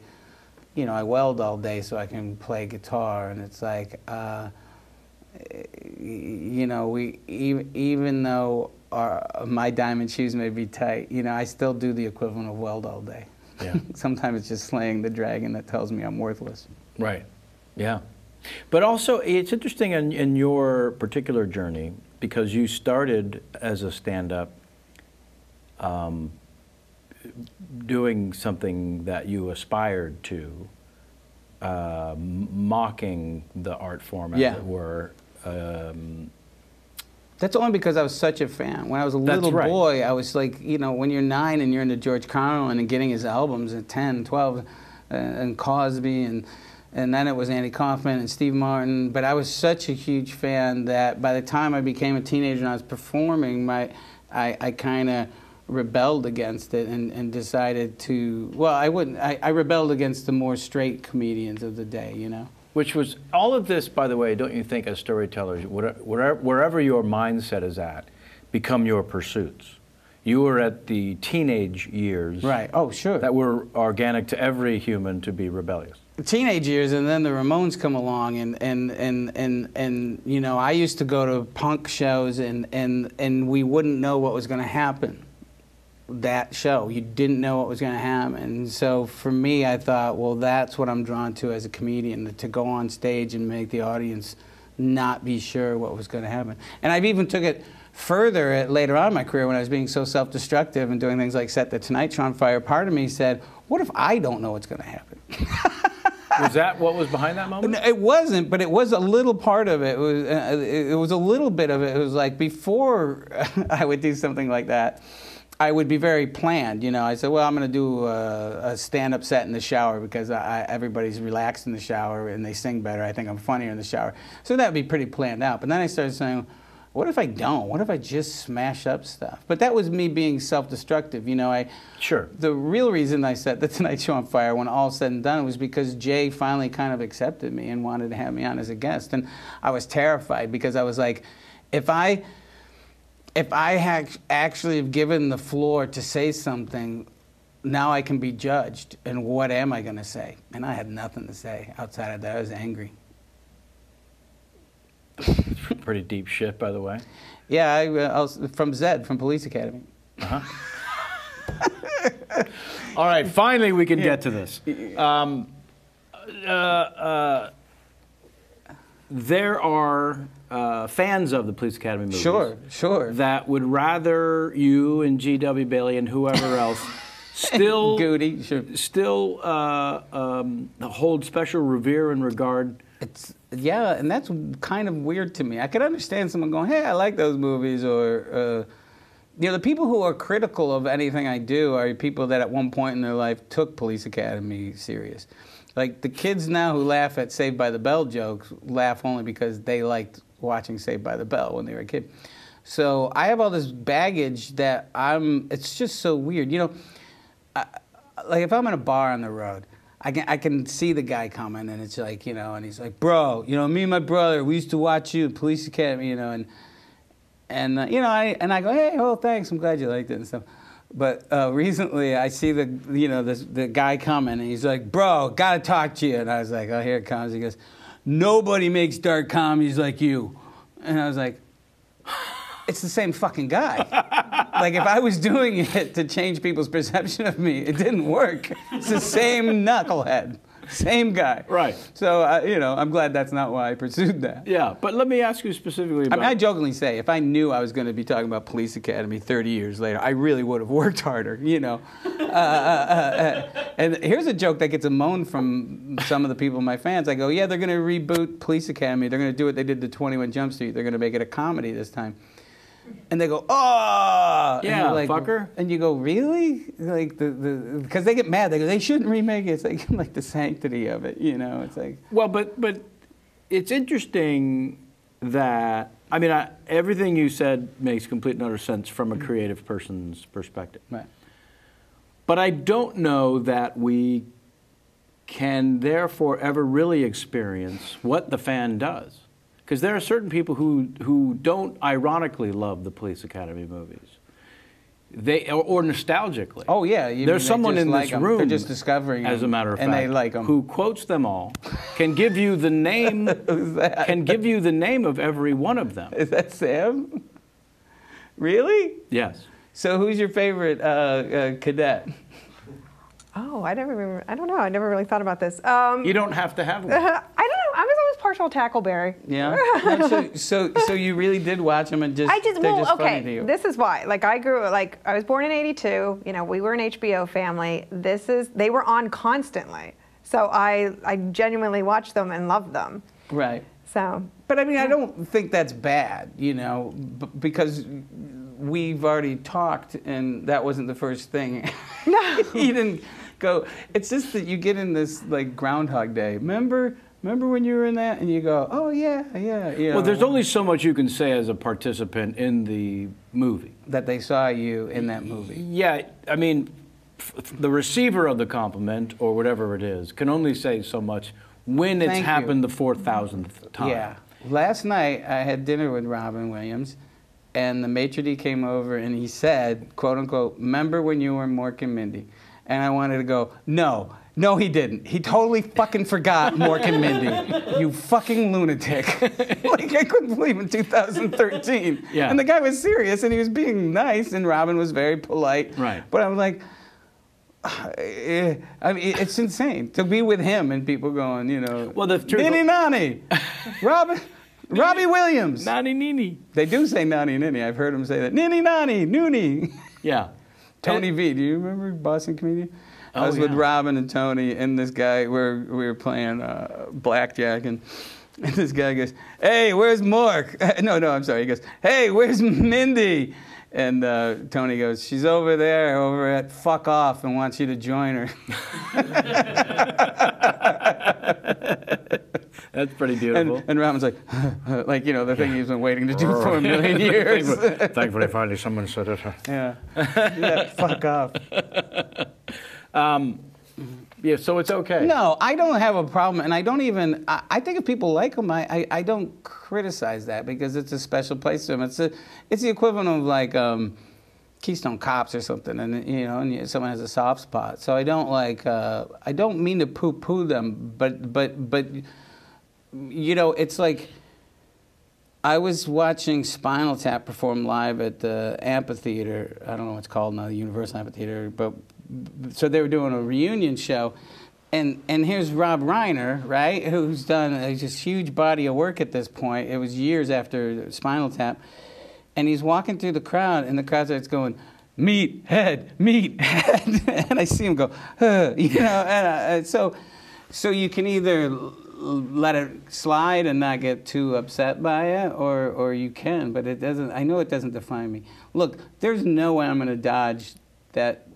weld all day so I can play guitar, and it's like, you know, even though my diamond shoes may be tight, you know, I still do the equivalent of weld all day. Yeah. Sometimes it's just slaying the dragon that tells me I'm worthless. Right. Yeah. But also, it's interesting in your particular journey, because you started as a stand-up, doing something that you aspired to, mocking the art form, as it were. That's only because I was such a fan. When I was a little boy, I was like, you know, when you're 9 and you're into George Carlin and getting his albums at 10, 12, and Cosby, and then it was Andy Kaufman and Steve Martin. But I was such a huge fan that by the time I became a teenager and I was performing, I kind of rebelled against it and decided to, well, I rebelled against the more straight comedians of the day, you know. Which was, all of this, by the way, don't you think, as storytellers, wherever your mindset is at, become your pursuits. You were at the teenage years. Right, oh, sure. That were organic to every human to be rebellious. Teenage years, and then the Ramones come along, and you know, I used to go to punk shows, and we wouldn't know what was going to happen. That show, you didn't know what was going to happen, and so for me, I thought, well, that's what I'm drawn to as a comedian, to go on stage and make the audience not be sure what was going to happen. And I've even took it further later on in my career when I was being so self-destructive and doing things like Set the Tonight Show on Fire. Part of me said, what if I don't know what's going to happen? Was that what was behind that moment? It wasn't, but it was a little part of it. It was a little bit of it. It was like before I would do something like that, I would be very planned. You know, I said, well, I'm going to do a stand-up set in the shower because everybody's relaxed in the shower and they sing better. I think I'm funnier in the shower. So that would be pretty planned out. But then I started saying, what if I don't? What if I just smash up stuff? But that was me being self-destructive. You know, Sure. The real reason I set The Tonight Show on fire when all said and done was because Jay finally kind of accepted me and wanted to have me on as a guest. And I was terrified because I was like, if I had actually have given the floor to say something, now I can be judged. And what am I going to say? And I had nothing to say outside of that. I was angry. Pretty deep shit, by the way. Yeah, I was from Zed, from Police Academy. Uh-huh. All right, finally we can get to this. There are fans of the Police Academy movies. Sure. That would rather you and G.W. Bailey and whoever else still Goody, sure. Still hold special revere and regard. Yeah, and that's kind of weird to me. I could understand someone going, hey, I like those movies, or you know, the people who are critical of anything I do are people that at one point in their life took Police Academy serious. Like the kids now who laugh at Saved by the Bell jokes laugh only because they liked watching Saved by the Bell when they were a kid. So I have all this baggage that it's just so weird. You know, like if I'm in a bar on the road, I can see the guy coming, and it's like, you know, and he's like, bro, you know, me and my brother, we used to watch you, Police Academy, you know, and you know, I go, hey, oh, thanks, I'm glad you liked it and stuff. But recently, I see the guy coming, and he's like, bro, gotta talk to you. And I was like, oh, here it comes. He goes, nobody makes dark comedies like you. And I was like, it's the same fucking guy. Like, if I was doing it to change people's perception of me, it didn't work. It's the same knucklehead. Same guy. Right. So, you know, I'm glad that's not why I pursued that. Yeah, but let me ask you specifically about... I mean, I jokingly say, if I knew I was going to be talking about Police Academy 30 years later, I really would have worked harder, you know. And here's a joke that gets a moan from some of the people, my fans. I go, yeah, they're going to reboot Police Academy. They're going to do what they did to 21 Jump Street. They're going to make it a comedy this time. And they go, oh! Yeah, like, fucker. And you go, really? Like, because they get mad. They go, they shouldn't remake it. It's like the sanctity of it, you know? It's like... Well, but it's interesting that... I mean, everything you said makes complete and utter sense from a creative person's perspective. Right. But I don't know that we can therefore ever really experience what the fan does. Because there are certain people who don't ironically love the Police Academy movies. Or nostalgically. Oh, yeah. There's someone in this room, they're just discovering as a matter of fact, and they like them, who quotes them all, can give you the name, Who's that? can give you the name of every one of them. Is that Sam? Really? Yes. So who's your favorite cadet? Oh, I don't know. I never really thought about this. You don't have to have one. I don't know. I was always partial to Tackleberry. Yeah. No, so you really did watch them and just they're just funny to you. This is why. Like I was born in '82. You know, we were an HBO family. They were on constantly. So I genuinely watched them and loved them. Right. So. But I mean, I don't think that's bad, you know, because we've already talked, and that wasn't the first thing. No. You didn't go. It's just that you get in this like Groundhog Day. Remember when you were in that, and you go, oh yeah. You know, Well, there's only so much you can say as a participant in the movie. that they saw you in that movie. Yeah, I mean, the receiver of the compliment, or whatever it is, can only say so much when it's Thank you. happened the 4,000th time. Yeah. Last night I had dinner with Robin Williams, and the maitre d' came over and he said, quote unquote, remember when you were Mork and Mindy? And I wanted to go, no, he didn't. He totally fucking forgot Mork and Mindy. You fucking lunatic. Like, I couldn't believe in 2013. Yeah. And the guy was serious and he was being nice, and Robin was very polite. Right. But I'm like, I mean, it's insane to be with him and people going, you know, Well, the truth- Nini Nani, Robbie Williams. Nani Nini. They do say Nani Nini. I've heard them say that. Nini Nani, Noonie. Yeah. Tony V. Do you remember Boston comedian? I Oh, was with yeah. Robin and Tony and this guy. We were playing blackjack, and this guy goes, "Hey, where's Mork?" No, I'm sorry. He goes, "Hey, where's Mindy?" And Tony goes, "She's over there, over at Fuck Off, and wants you to join her." That's pretty beautiful. And Robin's like, like, you know, the thing he's been waiting to do for a million years. Thankfully, finally someone said it. Yeah. Yeah, fuck off. Yeah, so it's okay. No, I don't have a problem, and I don't even. I think if people like them, I don't criticize that because it's a special place to them. It's the equivalent of like Keystone Cops or something, and you know, and someone has a soft spot. So I don't like. I don't mean to poo-poo them, but you know, it's like. I was watching Spinal Tap perform live at the amphitheater. I don't know what it's called now, the Universal Amphitheater. But so they were doing a reunion show, and here's Rob Reiner, right, who's done this huge body of work at this point. It was years after Spinal Tap, and he's walking through the crowd, and the crowd starts going, "Meat head," and I see him go, you know, and so you can either let it slide and not get too upset by it, or you can, but it doesn't. I know it doesn't define me. Look, there's no way I'm going to dodge that.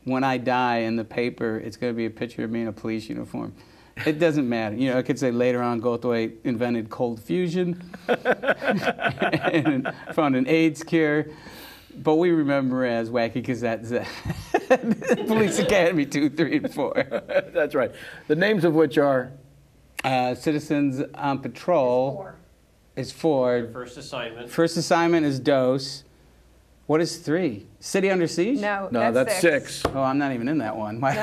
When I die in the paper, it's going to be a picture of me in a police uniform. It doesn't matter. You know, I could say later on, Goldthwait invented cold fusion and found an AIDS cure. But we remember as Wacky Gazette, Police Academy 2, 3, and 4. That's right. The names of which are? Citizens on Patrol is 4. First assignment. First assignment is Dose. What is 3? City Under Siege? No, That's 6. Oh, I'm not even in that one. I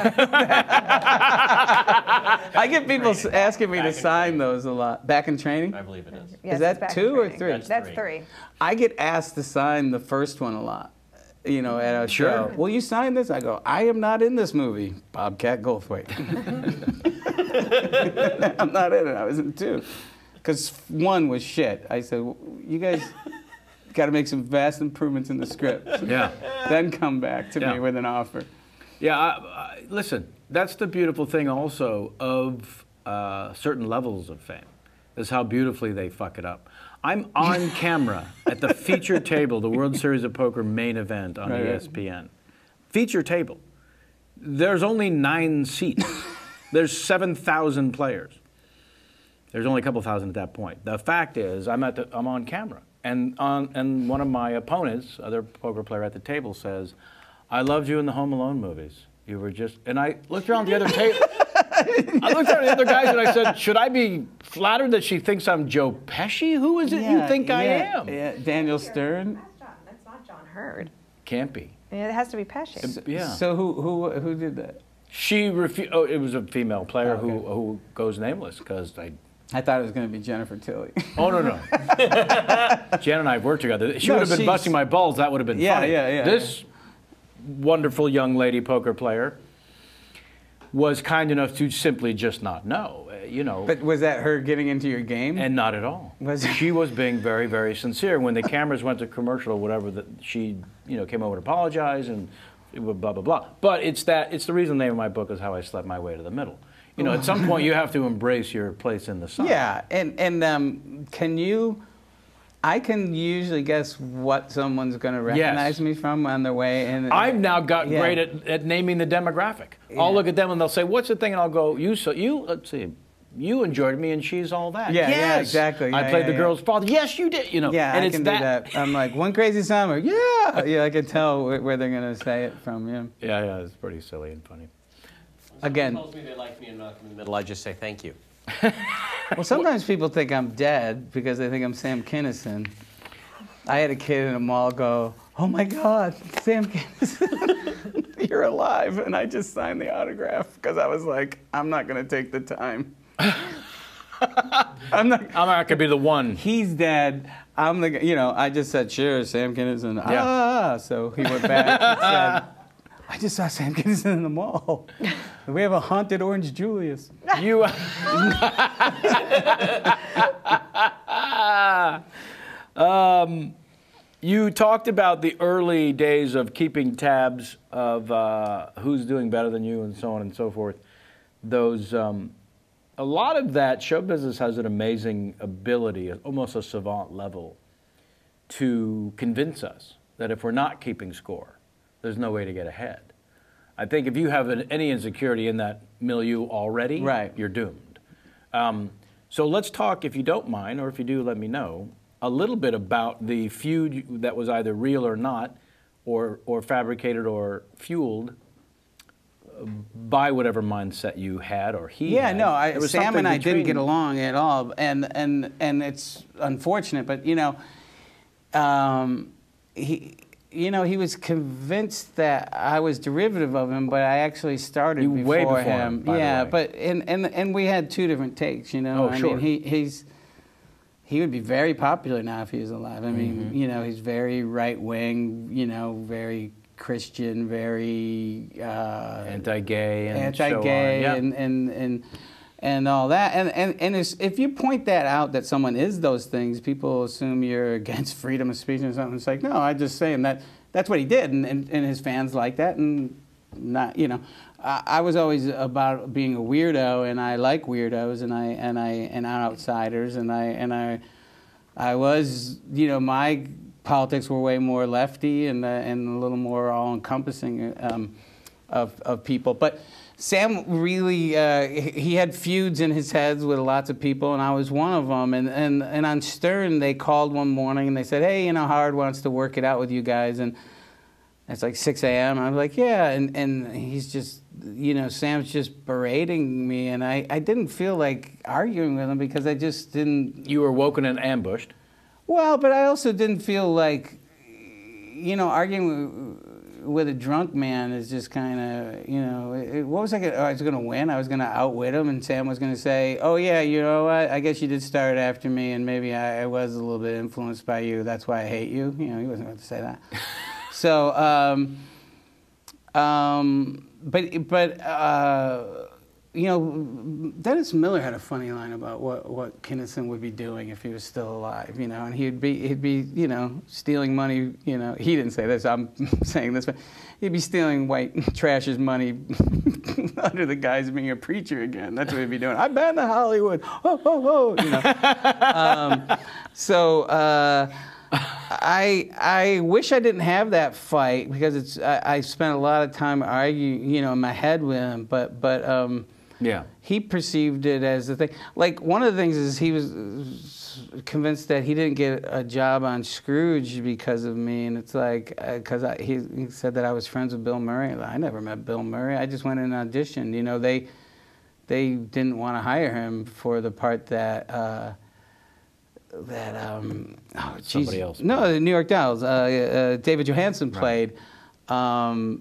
get people asking me to sign those a lot. Back in Training? I believe it is. Yes, Is that it's back 2 in or training. 3? That's 3. I get asked to sign the first one a lot. You know, at a show. Will you sign this? I go, I am not in this movie. Bobcat Goldthwait. I'm not in it. I was in 2. Because 1 was shit. I said, well, you guys got to make some vast improvements in the script. Yeah. Then come back to me with an offer. Yeah, listen, that's the beautiful thing also of certain levels of fame, is how beautifully they fuck it up. I'm on camera at the feature table, the World Series of Poker main event on ESPN. Feature table. There's only 9 seats. There's 7,000 players. There's only a couple thousand at that point. The fact is, I'm on camera, and one of my opponents, other poker player at the table, says, "I loved you in the Home Alone movies. You were just..." And I looked around the other table. I looked at the other guys and I said, "Should I be flattered that she thinks I'm Joe Pesci? Who is it you think I am?" Yeah, Daniel Stern. That's not John Hurd. Can't be. It has to be Pesci. Yeah. So who did that? She refused. Oh, it was a female player who goes nameless because I thought it was going to be Jennifer Tilly. Oh, no. Jan and I have worked together. She would have been busting my balls. That would have been funny. Yeah. This wonderful young lady poker player was kind enough to simply just not know, But was that her getting into your game? And not at all. She was being very, very sincere. When the cameras went to commercial or whatever, that she, came over to apologize and blah, blah, blah. But it's the reason the name of my book is How I Slept My Way to the Middle. At some point you have to embrace your place in the sun. Yeah, and can you... I can usually guess what someone's going to recognize me from on their way. And I've now got great at naming the demographic. Yeah. I'll look at them and they'll say, "What's the thing?" And I'll go, let's see, you enjoyed me and she's all that. Yeah, yes. yeah, exactly. I played the girl's father. Yes, you did. Yeah, and I it's can do that. I'm like, One Crazy Summer. Yeah, I can tell where they're going to say it from. Yeah, it's pretty silly and funny. Again, tells me they like me and knock in the middle. I just say thank you. Well, sometimes people think I'm dead because they think I'm Sam Kinison. I had a kid in a mall go, "Oh my God, Sam Kinison, you're alive!" And I just signed the autograph because I was like, "I'm not going to take the time. I'm not going to be the one." He's dead. I'm the. I just said, "Sure, Sam Kinison." Yeah. So he went back and said, "I just saw Sam Kinison in the mall. We have a haunted Orange Julius." You talked about the early days of keeping tabs of who's doing better than you and so on and so forth. Those, a lot of that, show business has an amazing ability, almost a savant level, to convince us that if we're not keeping score, there's no way to get ahead. I think if you have any insecurity in that milieu already, you're doomed. So let's talk, if you don't mind, or if you do, let me know, a little bit about the feud that was either real or not, or fabricated or fueled by whatever mindset you had or he had. Yeah, no, Sam and I didn't get along at all, and it's unfortunate, but he was convinced that I was derivative of him, but I actually started before him. By the way. But and we had 2 different takes. Oh, I sure. mean, he would be very popular now if he was alive. I mean, he's very right wing. Very Christian, very anti-gay, and anti-gay, so on. And all that, and if you point that out that someone is those things, people assume you're against freedom of speech or something. It's like, no, I'm just saying that's what he did, and his fans like that, and not, I was always about being a weirdo, and I like weirdos, and outsiders, and I was, my politics were way more lefty and a little more all-encompassing of people, but. Sam really, he had feuds in his heads with lots of people, and I was one of them. And on Stern, they called one morning, and they said, "Hey, Howard wants to work it out with you guys." And it's like 6 a.m. I was like, "Yeah." And he's just, Sam's just berating me, and I didn't feel like arguing with him because I just didn't. You were woken and ambushed. Well, but I also didn't feel like, arguing with a drunk man is just kind of, what was I going to, I was going to win. I was going to outwit him, and Sam was going to say, "Oh, yeah, you know what, I guess you did start after me, and maybe I was a little bit influenced by you. That's why I hate you." He wasn't going to say that. So, you know, Dennis Miller had a funny line about what Kinison would be doing if he was still alive, you know, and he'd be, you know, stealing money, you know, he didn't say this, I'm saying this, but he'd be stealing white trash's money under the guise of being a preacher again. That's what he'd be doing. I banned the Hollywood, ho, ho, ho, you know. I wish I didn't have that fight because I spent a lot of time arguing, you know, in my head with him, but yeah, he perceived it as the thing. Like, one of the things is he was convinced that he didn't get a job on Scrooge because of me, and it's like, because he said that I was friends with Bill Murray. I never met Bill Murray. I just went in and auditioned. You know, they didn't want to hire him for the part that somebody else. No, the New York Dolls. David Johansen played. Right.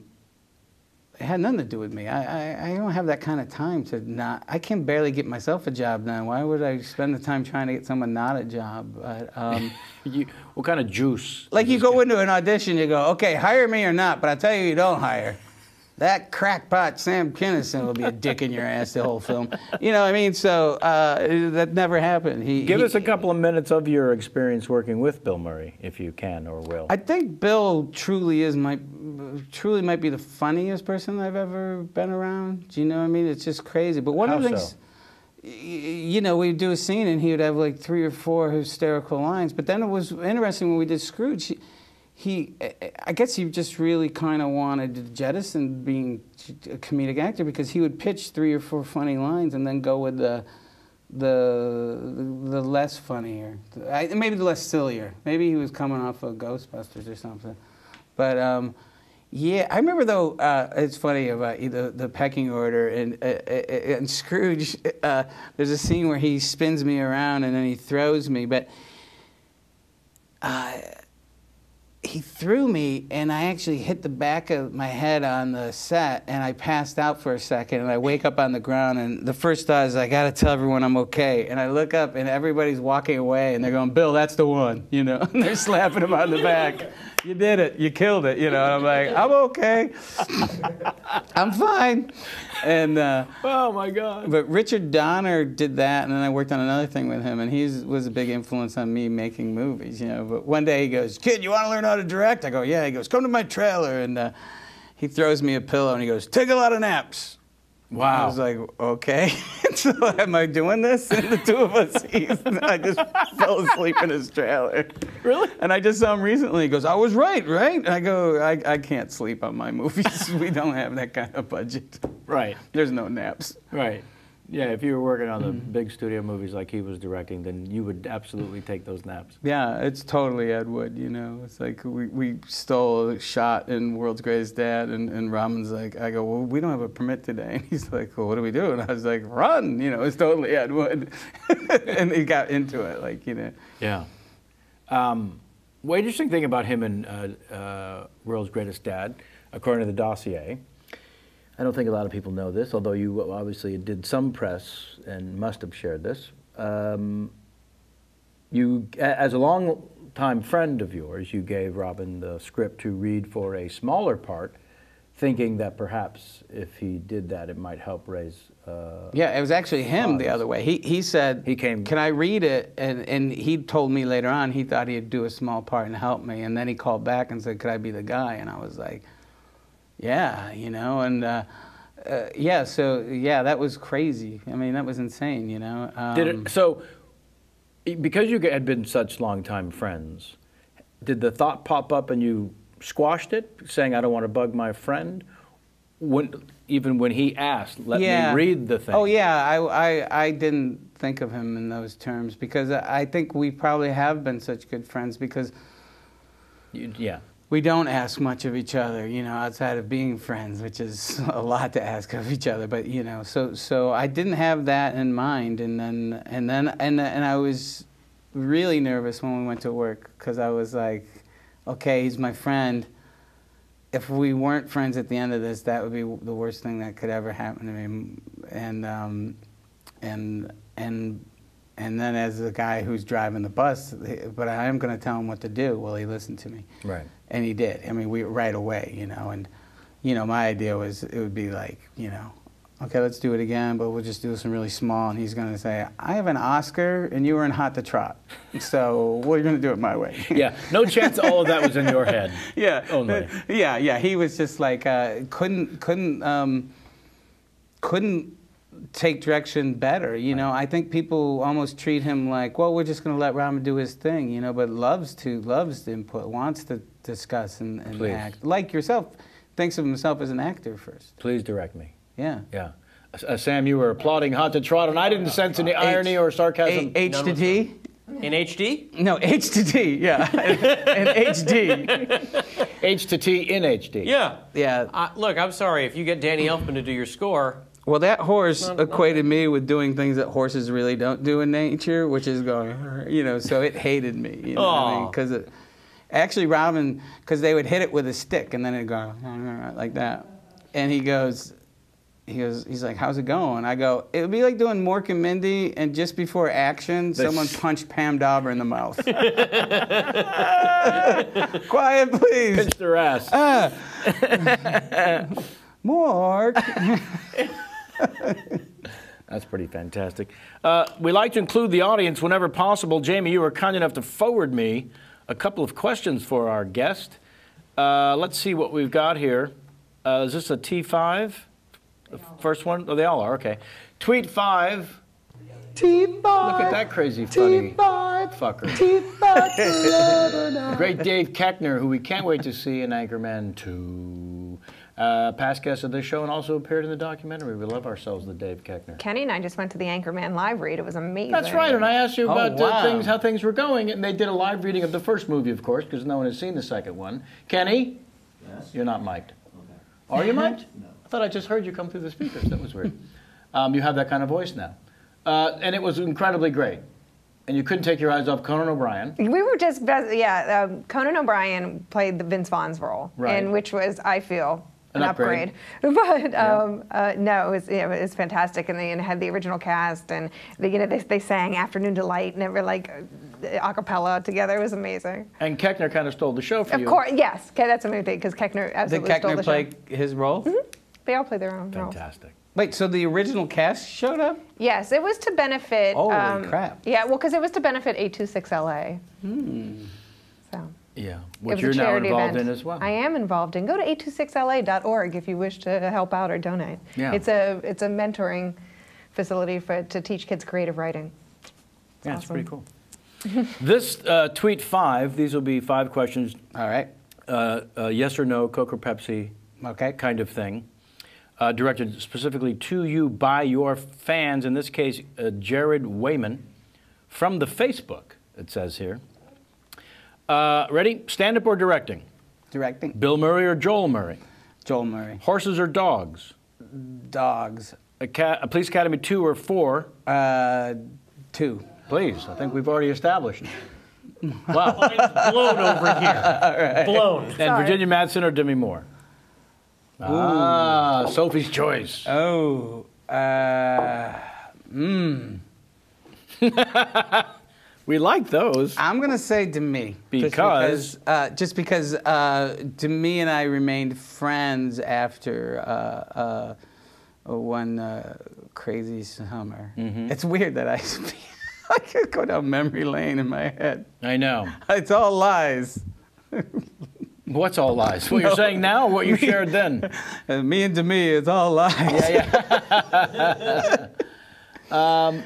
It had nothing to do with me. I don't have that kind of time to not. I can barely get myself a job now. Why would I spend the time trying to get someone not a job? But, what kind of juice? Like, you go into an audition, you go, okay, hire me or not, but I tell you don't hire. That crackpot Sam Kinison will be a dick in your ass the whole film. You know what I mean? So that never happened. Give us a couple of minutes of your experience working with Bill Murray, if you can or will. I think Bill truly might be the funniest person I've ever been around. Do you know what I mean? It's just crazy. But one of the things, you know, we'd do a scene and he would have like 3 or 4 hysterical lines. But then it was interesting when we did Scrooge. I guess he just really kind of wanted to jettison being a comedic actor because he would pitch 3 or 4 funny lines and then go with the less funnier, maybe the less sillier. Maybe he was coming off of Ghostbusters or something. But yeah, I remember though. It's funny about the pecking order and Scrooge. There's a scene where he spins me around and then he throws me, but. He threw me, and I actually hit the back of my head on the set, and I passed out for a second, and I wake up on the ground, and the first thought is, I got to tell everyone I'm okay. And I look up, and everybody's walking away, and they're going, Bill, that's the one, you know, and they're slapping him on the back. You did it. You killed it, you know, and I'm like, I'm okay. I'm fine. And oh, my God. But Richard Donner did that, and then I worked on another thing with him, and he was a big influence on me making movies, you know. But one day he goes, kid, you want to learn how to direct? I go, yeah. He goes, come to my trailer. And he throws me a pillow, and he goes, take a lot of naps. Wow. I was like, okay. So am I doing this? And the two of us, I just fell asleep in his trailer. Really? And I just saw him recently. He goes, I was right? And I go, I can't sleep on my movies. We don't have that kind of budget. Right. There's no naps. Right. Yeah, if you were working on the big studio movies like he was directing, then you would absolutely take those naps. Yeah, it's totally Ed Wood, you know. It's like we stole a shot in World's Greatest Dad, and Ramon's like, I go, well, we don't have a permit today. And he's like, well, what do we do? And I was like, run, you know, it's totally Ed Wood. And he got into it, like, you know. Yeah. Well, interesting thing about him in World's Greatest Dad, according to the dossier, I don't think a lot of people know this, although you obviously did some press and must have shared this. You, as a long-time friend of yours, you gave Robin the script to read for a smaller part, thinking that perhaps if he did that, it might help raise. Yeah, it was actually him the other way. He said, he came, can I read it? And he told me later on he thought he'd do a small part and help me. And then he called back and said, could I be the guy? And I was like, yeah, you know, and yeah, so yeah, that was crazy. I mean, that was insane, you know. So, because you had been such long-time friends, did the thought pop up and you squashed it, saying, I don't want to bug my friend? Even when he asked, let me read the thing. Oh, yeah, I didn't think of him in those terms because I think we probably have been such good friends because we don't ask much of each other, you know, outside of being friends, which is a lot to ask of each other. But you know, so I didn't have that in mind, and I was really nervous when we went to work because I was like, okay, he's my friend. If we weren't friends at the end of this, that would be the worst thing that could ever happen to me. And then as the guy who's driving the bus, but I am going to tell him what to do. Well, he listened to me. Right. And he did. I mean, right away, you know. And, you know, my idea was it would be like, you know, okay, let's do it again, but we'll just do some really small. And he's going to say, I have an Oscar, and you were in Hot to Trot. So we're going to do it my way. Yeah, no chance all of that was in your head. Yeah. Only. Yeah. He was just like, couldn't take direction better. You know, I think people almost treat him like, well, we're just going to let Robin do his thing, you know, but loves to input, wants to discuss and act. Like yourself, thinks of himself as an actor first. Please direct me. Yeah. Yeah. Sam, you were applauding Hot to Trot, and I didn't sense any irony or sarcasm. H to D? In HD? No, H to D, yeah. And HD. H to T in HD. Yeah. Yeah. Look, I'm sorry. If you get Danny Elfman to do your score... Well, that horse equated me with doing things that horses really don't do in nature, which is going, you know, so it hated me. You know what I mean? Because actually, Robin, because they would hit it with a stick, and then it'd go like that. And he's like, how's it going? I go, it would be like doing Mork and Mindy, and just before action, someone punched Pam Dauber in the mouth. Quiet, please. Pinched their ass. Mork. That's pretty fantastic. We like to include the audience whenever possible. Jamie, you were kind enough to forward me a couple of questions for our guest. Let's see what we've got here. Is this a T5? The first one? Oh, they all are. Okay. Tweet 5. T5. Look at that crazy funny fucker. T5. Great Dave Keckner, who we can't wait to see in Anchorman 2. Past guest of this show and also appeared in the documentary. We love ourselves with Dave Keckner. Kenny and I just went to the Anchorman live read. It was amazing. That's right, and I asked you about wow. how things were going, and they did a live reading of the first movie, of course, because no one has seen the second one. Kenny? Yes? You're not mic'd. Okay. Are you mic'd? No. I thought I just heard you come through the speakers. That was weird. You have that kind of voice now. And it was incredibly great. And you couldn't take your eyes off Conan O'Brien. We were just, Conan O'Brien played the Vince Vaughn's role, Right. and which was, I feel, an upgrade. upgrade. But no, it was fantastic, and they had the original cast, and they sang "Afternoon Delight" and they were like a cappella together. It was amazing. And Keckner kind of stole the show for you. Of course, yes. Okay, that's another thing because Keckner absolutely Did stole Keckner the play show. his role? Mm-hmm. They all play their own roles. Fantastic. Wait, so the original cast showed up? Yes, it was to benefit. Holy crap. Yeah, well, because it was to benefit 826LA. So. Yeah, It which was you're a now charity involved event. in as well. I am involved in. Go to 826la.org if you wish to help out or donate. Yeah. It's a mentoring facility to teach kids creative writing. Yeah, it's awesome. pretty cool. This tweet 5, these will be 5 questions. All right. Yes or no, Coke or Pepsi Okay. kind of thing. Directed specifically to you by your fans, in this case, Jared Wayman, from the Facebook, it says here. Ready? Stand-up or directing? Directing. Bill Murray or Joel Murray? Joel Murray. Horses or dogs? Dogs. A Police Academy 2 or 4? 2. Please, I think we've already established. Wow. Mine's blown over here. Blown. And Virginia Madsen or Demi Moore? Ah, Sophie's choice. Oh. We like those. I'm going to say Demi. Because? Just because Demi and I remained friends after one crazy summer. Mm-hmm. It's weird that I could go down memory lane in my head. I know. It's all lies. What's all lies? What you're saying now or what you shared then? Me and Demi, it's all lies. Yeah.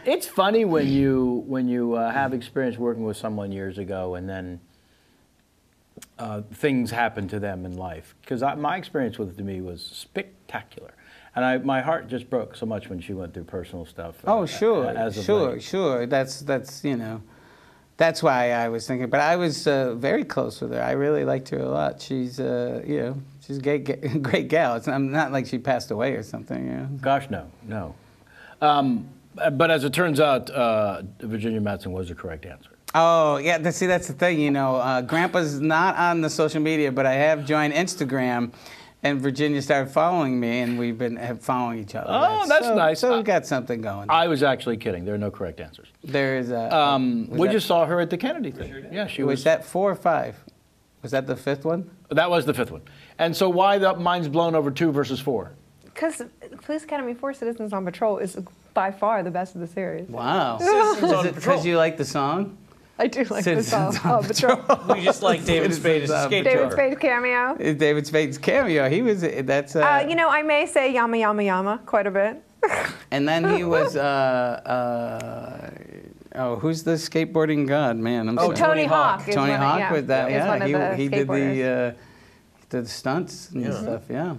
It's funny when you have experience working with someone years ago and then things happen to them in life. Because my experience with Demi was spectacular. And my heart just broke so much when she went through personal stuff. Oh, sure, as of late. sure. That's you know, that's why I was thinking. But I was very close with her. I really liked her a lot. She's she's a great gal. It's not like she passed away or something. You know? Gosh, no. But as it turns out, Virginia Madsen was the correct answer. Oh, yeah. See, that's the thing. You know, Grandpa's not on the social media, but I have joined Instagram. And Virginia started following me, and we've been following each other. Oh, that's nice. So we've got something going. I was actually kidding. There are no correct answers. There is a. We just saw her at the Kennedy thing. Yeah, she was. Was that 4 or 5? Was that the 5th one? That was the 5th one. And so why the mind's blown over 2 versus 4? Because Police Academy 4 Citizens on Patrol is by far the best of the series. Wow. Citizens on Is it Patrol. because you like the song? I do like the song. Citizens on Patrol. We just like David Spade as a skate David tour. Spade's cameo. David Spade's cameo. He was. That's. You know, I may say Yama Yama Yama quite a bit. And then he was. Oh, who's the skateboarding god? Man, I'm sorry. Tony Hawk. is Tony one of- Hawk yeah, with that. is one of Yeah, the he did skateboarders. the stunts and stuff. Yeah.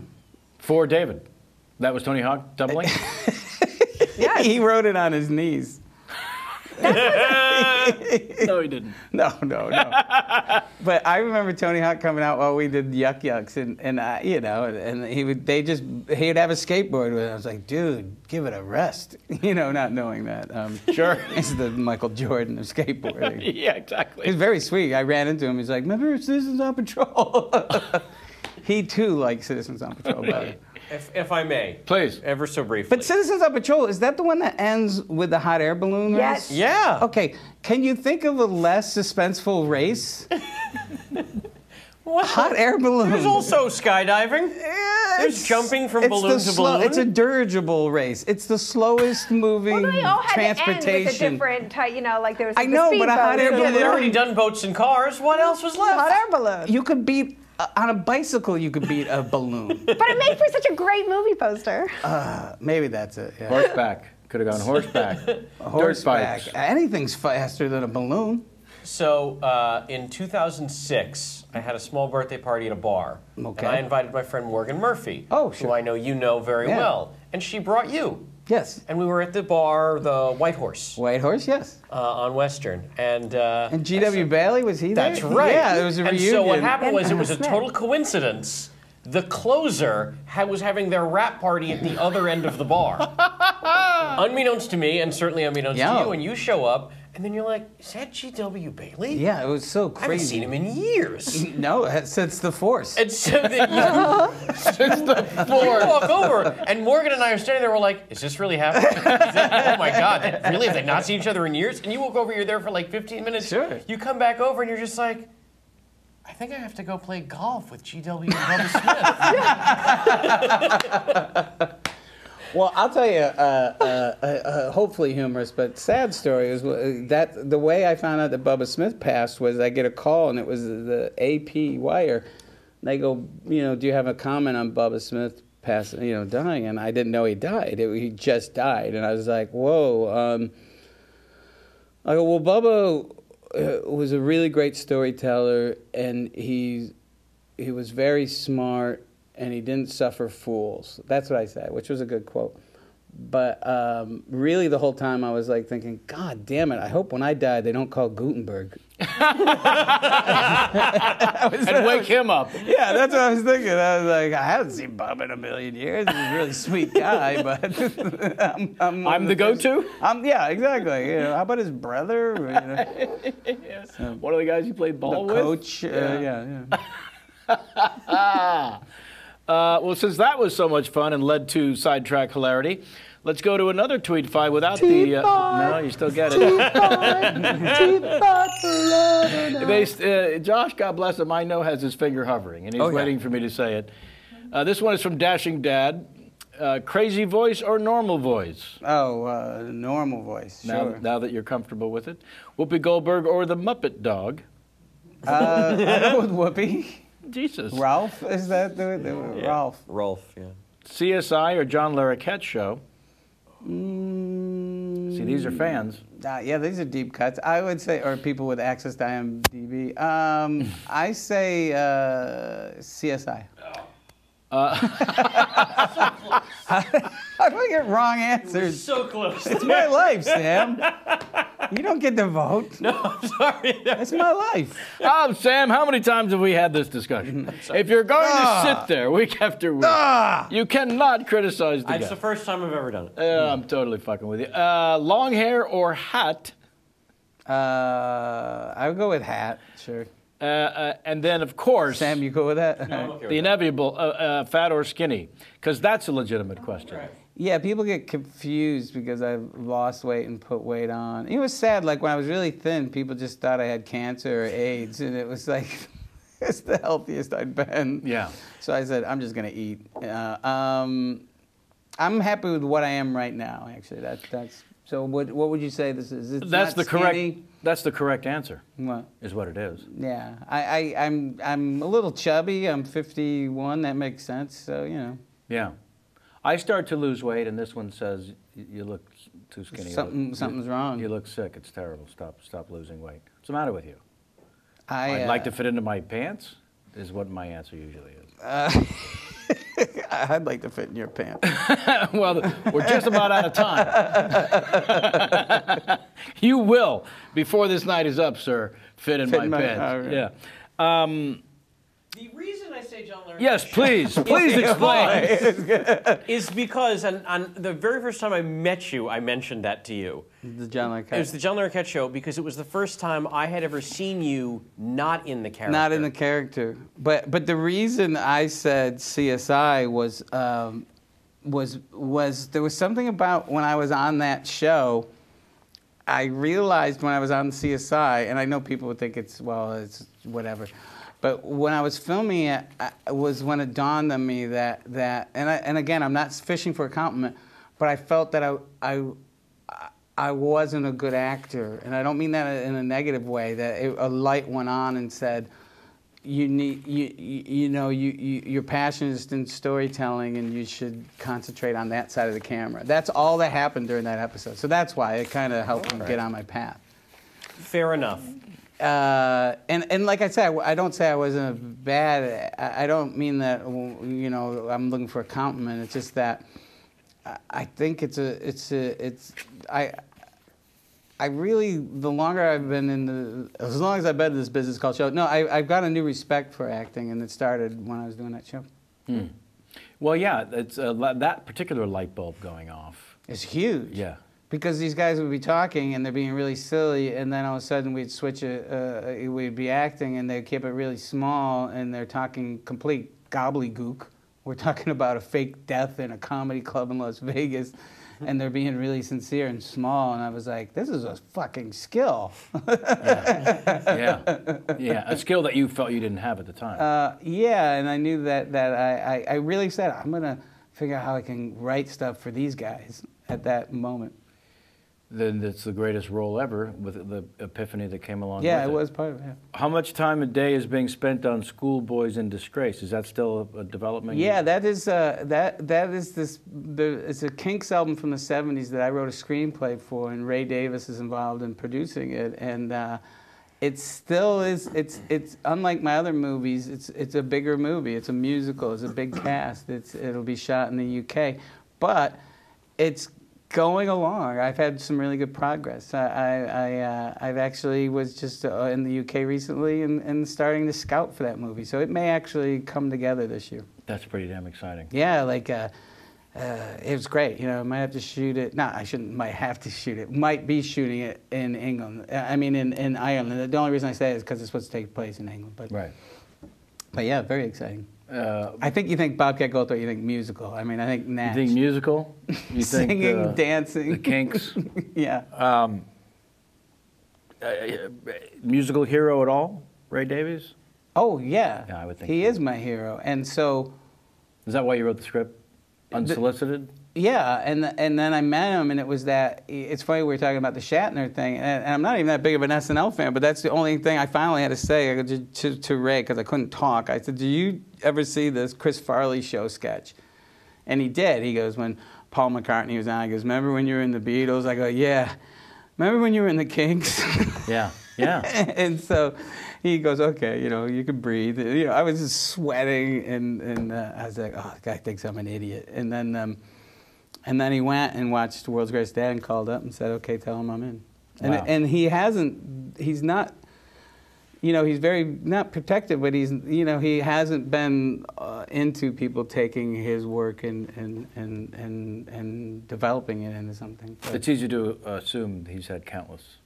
For David. That was Tony Hawk doubling? Yes. He wrote it on his knees. No, he didn't. No. But I remember Tony Hawk coming out while we did Yuck Yucks, and you know, and he'd have a skateboard with it. I was like, dude, give it a rest, you know, not knowing that. Sure. It's the Michael Jordan of skateboarding. Yeah, exactly. He's very sweet. I ran into him. He's like, remember Citizens on Patrol? He too likes Citizens on Patrol better. If I may. Please. Ever so briefly. But Citizens on Patrol, is that the one that ends with the hot air balloon Yes. race? Yeah. Okay, can you think of a less suspenseful race? What? Hot air balloon. There's also skydiving. There's jumping from balloon to balloon. It's a dirigible race. It's the slowest moving Well, they all had to end with a transportation. different type, you know, like there was I the know, but a hot air speedboat. Yeah, they'd balloon. already done boats and cars. What else was left? Hot air balloon. You could beat on a bicycle. You could beat a balloon. But it made for such a great movie poster. Maybe that's it. Yeah. Horseback. Could have gone horseback. Horseback. Dirt bikes. Anything's faster than a balloon. So in 2006, I had a small birthday party at a bar. Okay. And I invited my friend Morgan Murphy, Oh, sure. who I know you know very Yeah. well. And she brought you. Yes. And we were at the bar, the White Horse, White Horse. Yes. on Western. And G.W. Bailey, was he there? that's right. Yeah, it was a and reunion. so what happened was, And it was a Smith. total coincidence. The closer was having their rap party at the other end of the bar. Unbeknownst to me, and certainly unbeknownst to Yeah. you, and you show up, and then you're like, is that G.W. Bailey? Yeah, it was so I haven't crazy. seen him in years. No, since the Force. And so then you walk over, and Morgan and I are standing there, we're like, is this really happening? Oh my God, really? Have they not seen each other in years? And you walk over, you're there for like 15 minutes. Sure. You come back over, and you're just like, I think I have to go play golf with G.W. and Bubba Smith. Well, I'll tell you, hopefully humorous, but sad story is that the way I found out that Bubba Smith passed was I get a call, and it was the AP wire. They go, you know, do you have a comment on Bubba Smith passing, you know, dying? And I didn't know he died. He just died. And I was like, whoa. I go, well, Bubba was a really great storyteller, and he was very smart, and he didn't suffer fools. That's what I said, which was a good quote. But really, the whole time I was like thinking, God damn it! I hope when I die they don't call Gutenberg. And wake him up. Yeah, that's what I was thinking. I was like, I haven't seen Bob in a million years. He's a really sweet guy, but I'm the go-to? Yeah, exactly. You know, how about his brother? You know, One of the guys you played ball the with? coach. Yeah. Well, since that was so much fun and led to sidetrack hilarity, let's go to another tweet fight without the... no, you still get it. Josh, God bless him, I know has his finger hovering, and he's waiting for me to say it. This one is from Dashing Dad. Crazy voice or normal voice? Oh, normal voice, sure. Now that you're comfortable with it. Whoopi Goldberg or the Muppet Dog? I'll go with Whoopi. Jesus. Ralph, is that the Ralph? Rolf, yeah. CSI or John Larroquette show? See, these are fans. Yeah, these are deep cuts. I would say, or people with access to IMDb. I say CSI. I get wrong answers. So close. It's my life, Sam. You don't get to vote. No, I'm sorry. It's my life. Sam, how many times have we had this discussion? If you're going to sit there week after week, you cannot criticize the It's guy. the first time I've ever done it. I'm totally fucking with you. Long hair or hat? I would go with hat, sure. And then, of course, Sam, you go with that? the inevitable, fat or skinny, because that's a legitimate question. Right. Yeah, people get confused because I've lost weight and put weight on. It was sad, like when I was really thin, people just thought I had cancer or AIDS, and it was like, it's the healthiest I'd been. Yeah. So I said, I'm just going to eat. I'm happy with what I am right now. Actually, that's. So what would you say this is? It's That's not the correct. skinny? That's the correct answer. What? Is what it is. Yeah, I'm a little chubby. I'm 51. That makes sense. So you know. Yeah. I start to lose weight, and this one says you look too skinny. Something's wrong. You look sick. It's terrible. Stop losing weight. What's the matter with you? I'd I'd like to fit into my pants. Is what my answer usually is. I'd like to fit in your pants. Well, we're just about out of time. You will, before this night is up, sir, fit in my pants. Right. Yeah. The reason I say John Larroquette. Yes, please explain. Is because on the very first time I met you, I mentioned that to you. The John Larroquette. It was the John Larroquette show because it was the first time I had ever seen you not in the character. Not in the character, but the reason I said CSI was there was something about when I was on that show. I realized when I was on CSI, and I know people would think it's whatever. But when I was filming it, was when it dawned on me that and again, I'm not fishing for a compliment, but I felt that I wasn't a good actor, and I don't mean that in a negative way. That a light went on and said, your passion is in storytelling, and you should concentrate on that side of the camera. That's all that happened during that episode. So that's why it kind of helped me get on my path. Fair enough. And like I said, I don't say I wasn't bad. I don't mean that I'm looking for a compliment. It's just that I think I really, the longer I've been as long as I've been in this business called show, no, I've got a new respect for acting, and it started when I was doing that show. Hmm. Well, yeah, it's that particular light bulb going off. It's huge. Yeah. Because these guys would be talking and they're being really silly, and then all of a sudden we'd switch we'd be acting and they'd keep it really small, and they're talking complete gobbledygook. We're talking about a fake death in a comedy club in Las Vegas, and they're being really sincere and small, and I was like, this is a fucking skill. Yeah, a skill that you felt you didn't have at the time. Yeah, and I knew that I really said, I'm going to figure out how I can write stuff for these guys at that moment. Then it's the greatest role ever with the epiphany that came along. Yeah, with it was part of it. Yeah. How much time a day is being spent on Schoolboys in Disgrace? Is that still a development? Yeah, that is this. It's a Kinks album from the '70s that I wrote a screenplay for, and Ray Davis is involved in producing it, and it still is. It's unlike my other movies. It's a bigger movie. It's a musical. It's a big cast. It'll be shot in the UK, but it's going along. I've had some really good progress. I've actually was just in the UK recently and starting to scout for that movie. So it may actually come together this year. That's pretty damn exciting. Yeah, like it was great. I might have to shoot it. No, I shouldn't. Might have to shoot it. Might be shooting it in England. I mean, in Ireland. The only reason I say it is because it's supposed to take place in England. But right. But yeah, very exciting. I think you think Bobcat Goldthwait, you think musical. I mean, I think Natch. You think musical? You Singing, think, dancing. The Kinks? Yeah. Musical hero at all? Ray Davies? Oh, yeah. Yeah, I would think he so. is my hero. And so... Is that why you wrote the script? Unsolicited? Yeah, and then I met him, and it was that... It's funny, we were talking about the Shatner thing, and I'm not even that big of an SNL fan, but that's the only thing I finally had to say to Ray, because I couldn't talk. I said, do you ever see this Chris Farley show sketch? And he did. He goes, when Paul McCartney was on, he goes, remember when you were in the Beatles? I go, yeah. Remember when you were in the Kinks? Yeah. And so he goes, okay, you can breathe. I was just sweating, and I was like, oh, the guy thinks I'm an idiot. And then he went and watched The World's Greatest Dad and called up and said, okay, tell him I'm in. Wow. And he's not, he's very, not protective, but he hasn't been into people taking his work and developing it into something. But it's easy to assume he's had countless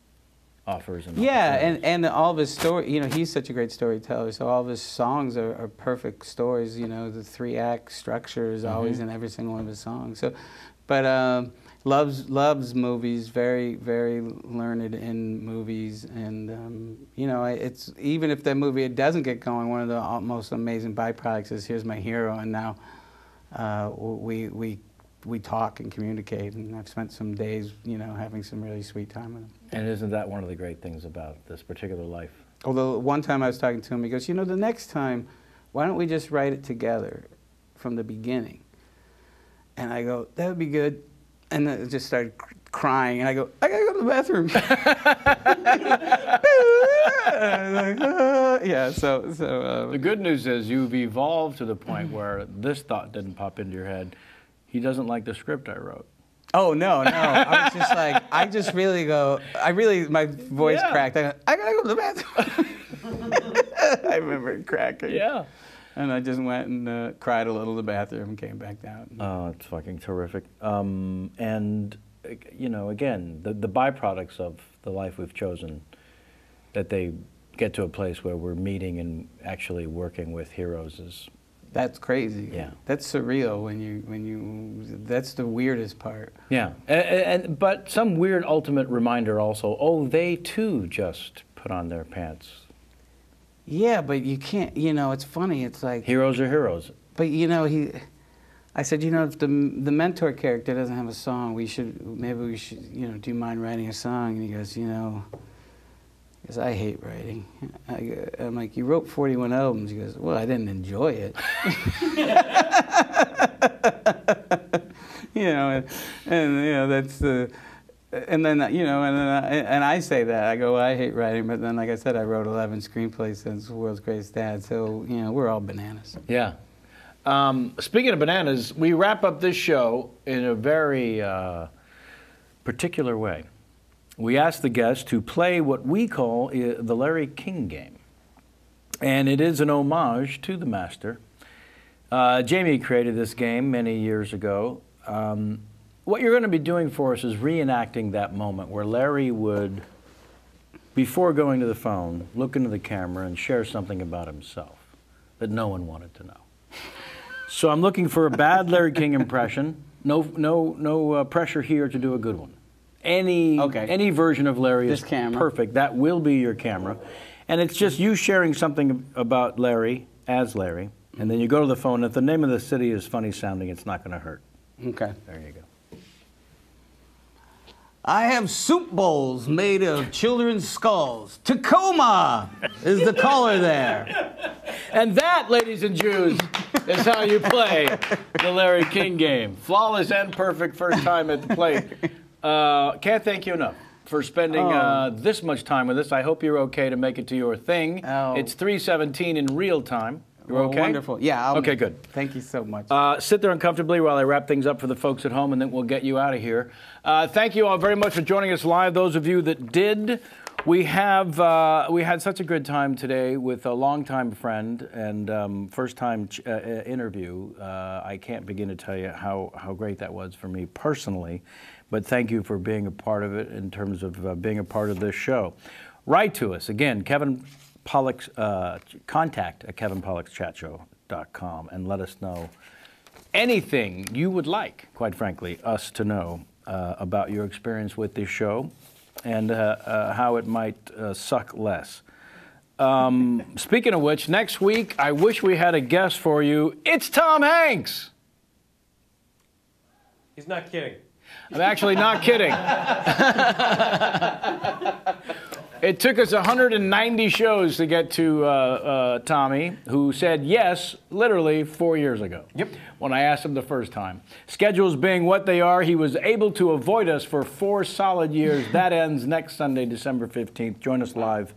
offers. And yeah, and all of his story, he's such a great storyteller, so all of his songs are perfect stories. The 3-act structure is always in every single one of his songs. So, but loves movies, very, very learned in movies, and it's even if that movie it doesn't get going, one of the most amazing byproducts is here's my hero, and now we we talk and communicate, and I've spent some days, you know, having some really sweet time with him. And isn't that one of the great things about this particular life? Although one time I was talking to him, he goes, you know, the next time, why don't we just write it together from the beginning? And I go, that would be good. And then I just started crying, and I go, I gotta go to the bathroom. Yeah, so the good news is you've evolved to the point where this thought didn't pop into your head. He doesn't like the script I wrote. oh, no. I was just like, my voice cracked. I gotta go to the bathroom. I remember cracking. Yeah. And I just went and cried a little in the bathroom and came back down. Oh, it's fucking terrific. And, you know, again, the byproducts of the life we've chosen, that they get to a place where we're meeting and actually working with heroes is... That's crazy. Yeah. That's surreal when you that's the weirdest part. Yeah. But some weird ultimate reminder also, oh, they too just put on their pants. Yeah, but you can't, you know, it's funny, it's like... Heroes are heroes. But, you know, I said, you know, if the mentor character doesn't have a song, maybe we should, you know, do you mind writing a song? And he goes, you know, because I hate writing. I'm like, you wrote 41 albums. He goes, well, I didn't enjoy it. You know, and you know, that's the... And then, you know, and I say that. I go, well, I hate writing, but then, like I said, I wrote 11 screenplays since World's Greatest Dad, so, you know, we're all bananas. Yeah. Speaking of bananas, we wrap up this show in a very particular way. We ask the guests to play what we call the Larry King game. And it is an homage to the master. Jamie created this game many years ago. What you're going to be doing for us is reenacting that moment where Larry would, before going to the phone, look into the camera and share something about himself that no one wanted to know. So I'm looking for a bad Larry King impression. No pressure here to do a good one. Any version of Larry is perfect. That will be your camera. And it's just you sharing something about Larry as Larry. And then you go to the phone. If the name of the city is funny sounding, it's not going to hurt. Okay. There you go. I have soup bowls made of children's skulls. Tacoma is the caller there. And that, ladies and Jews, is how you play the Larry King game. Flawless and perfect first time at the plate. Can't thank you enough for spending this much time with us. I hope you're okay to make it to your thing. It's 3:17 in real time. You're okay? Wonderful. Yeah. Okay, good. Thank you so much. Sit there uncomfortably while I wrap things up for the folks at home, and then we'll get you out of here. Thank you all very much for joining us live. Those of you that did, we had such a good time today with a longtime friend and first-time interview. I can't begin to tell you how great that was for me personally, but thank you for being a part of it in terms of being a part of this show. Write to us again, Kevin Pollak's contact at kevinpollakschatshow.com, and let us know anything you would like, quite frankly, us to know about your experience with this show and how it might suck less. Speaking of which, next week, I wish we had a guest for you. It's Tom Hanks. He's not kidding. I'm actually not kidding. It took us 190 shows to get to Tommy, who said yes, literally 4 years ago. Yep. When I asked him the first time. Schedules being what they are, he was able to avoid us for 4 solid years. That ends next Sunday, December 15th. Join us live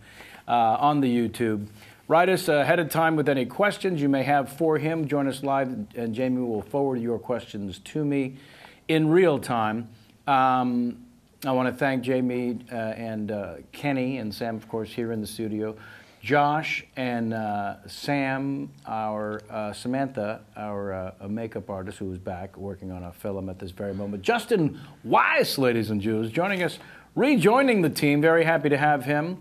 on the YouTube. Write us ahead of time with any questions you may have for him. Join us live, and Jamie will forward your questions to me in real time. I want to thank Jamie and Kenny and Sam, of course, here in the studio. Josh and Sam, our Samantha, our makeup artist who is back working on a film at this very moment. Justin Weiss, ladies and Jews, joining us, rejoining the team. Very happy to have him.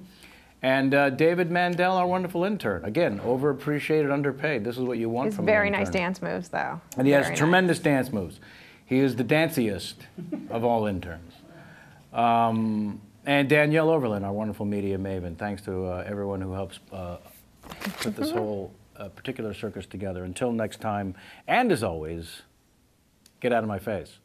And David Mandel, our wonderful intern. Again, overappreciated, underpaid. This is what you want from an intern. Very nice dance moves, though. And he has tremendous dance moves. He is the danciest of all interns. And Danielle Overland, our wonderful media maven. Thanks to everyone who helps put this whole particular circus together. Until next time, and as always, Get out of my face.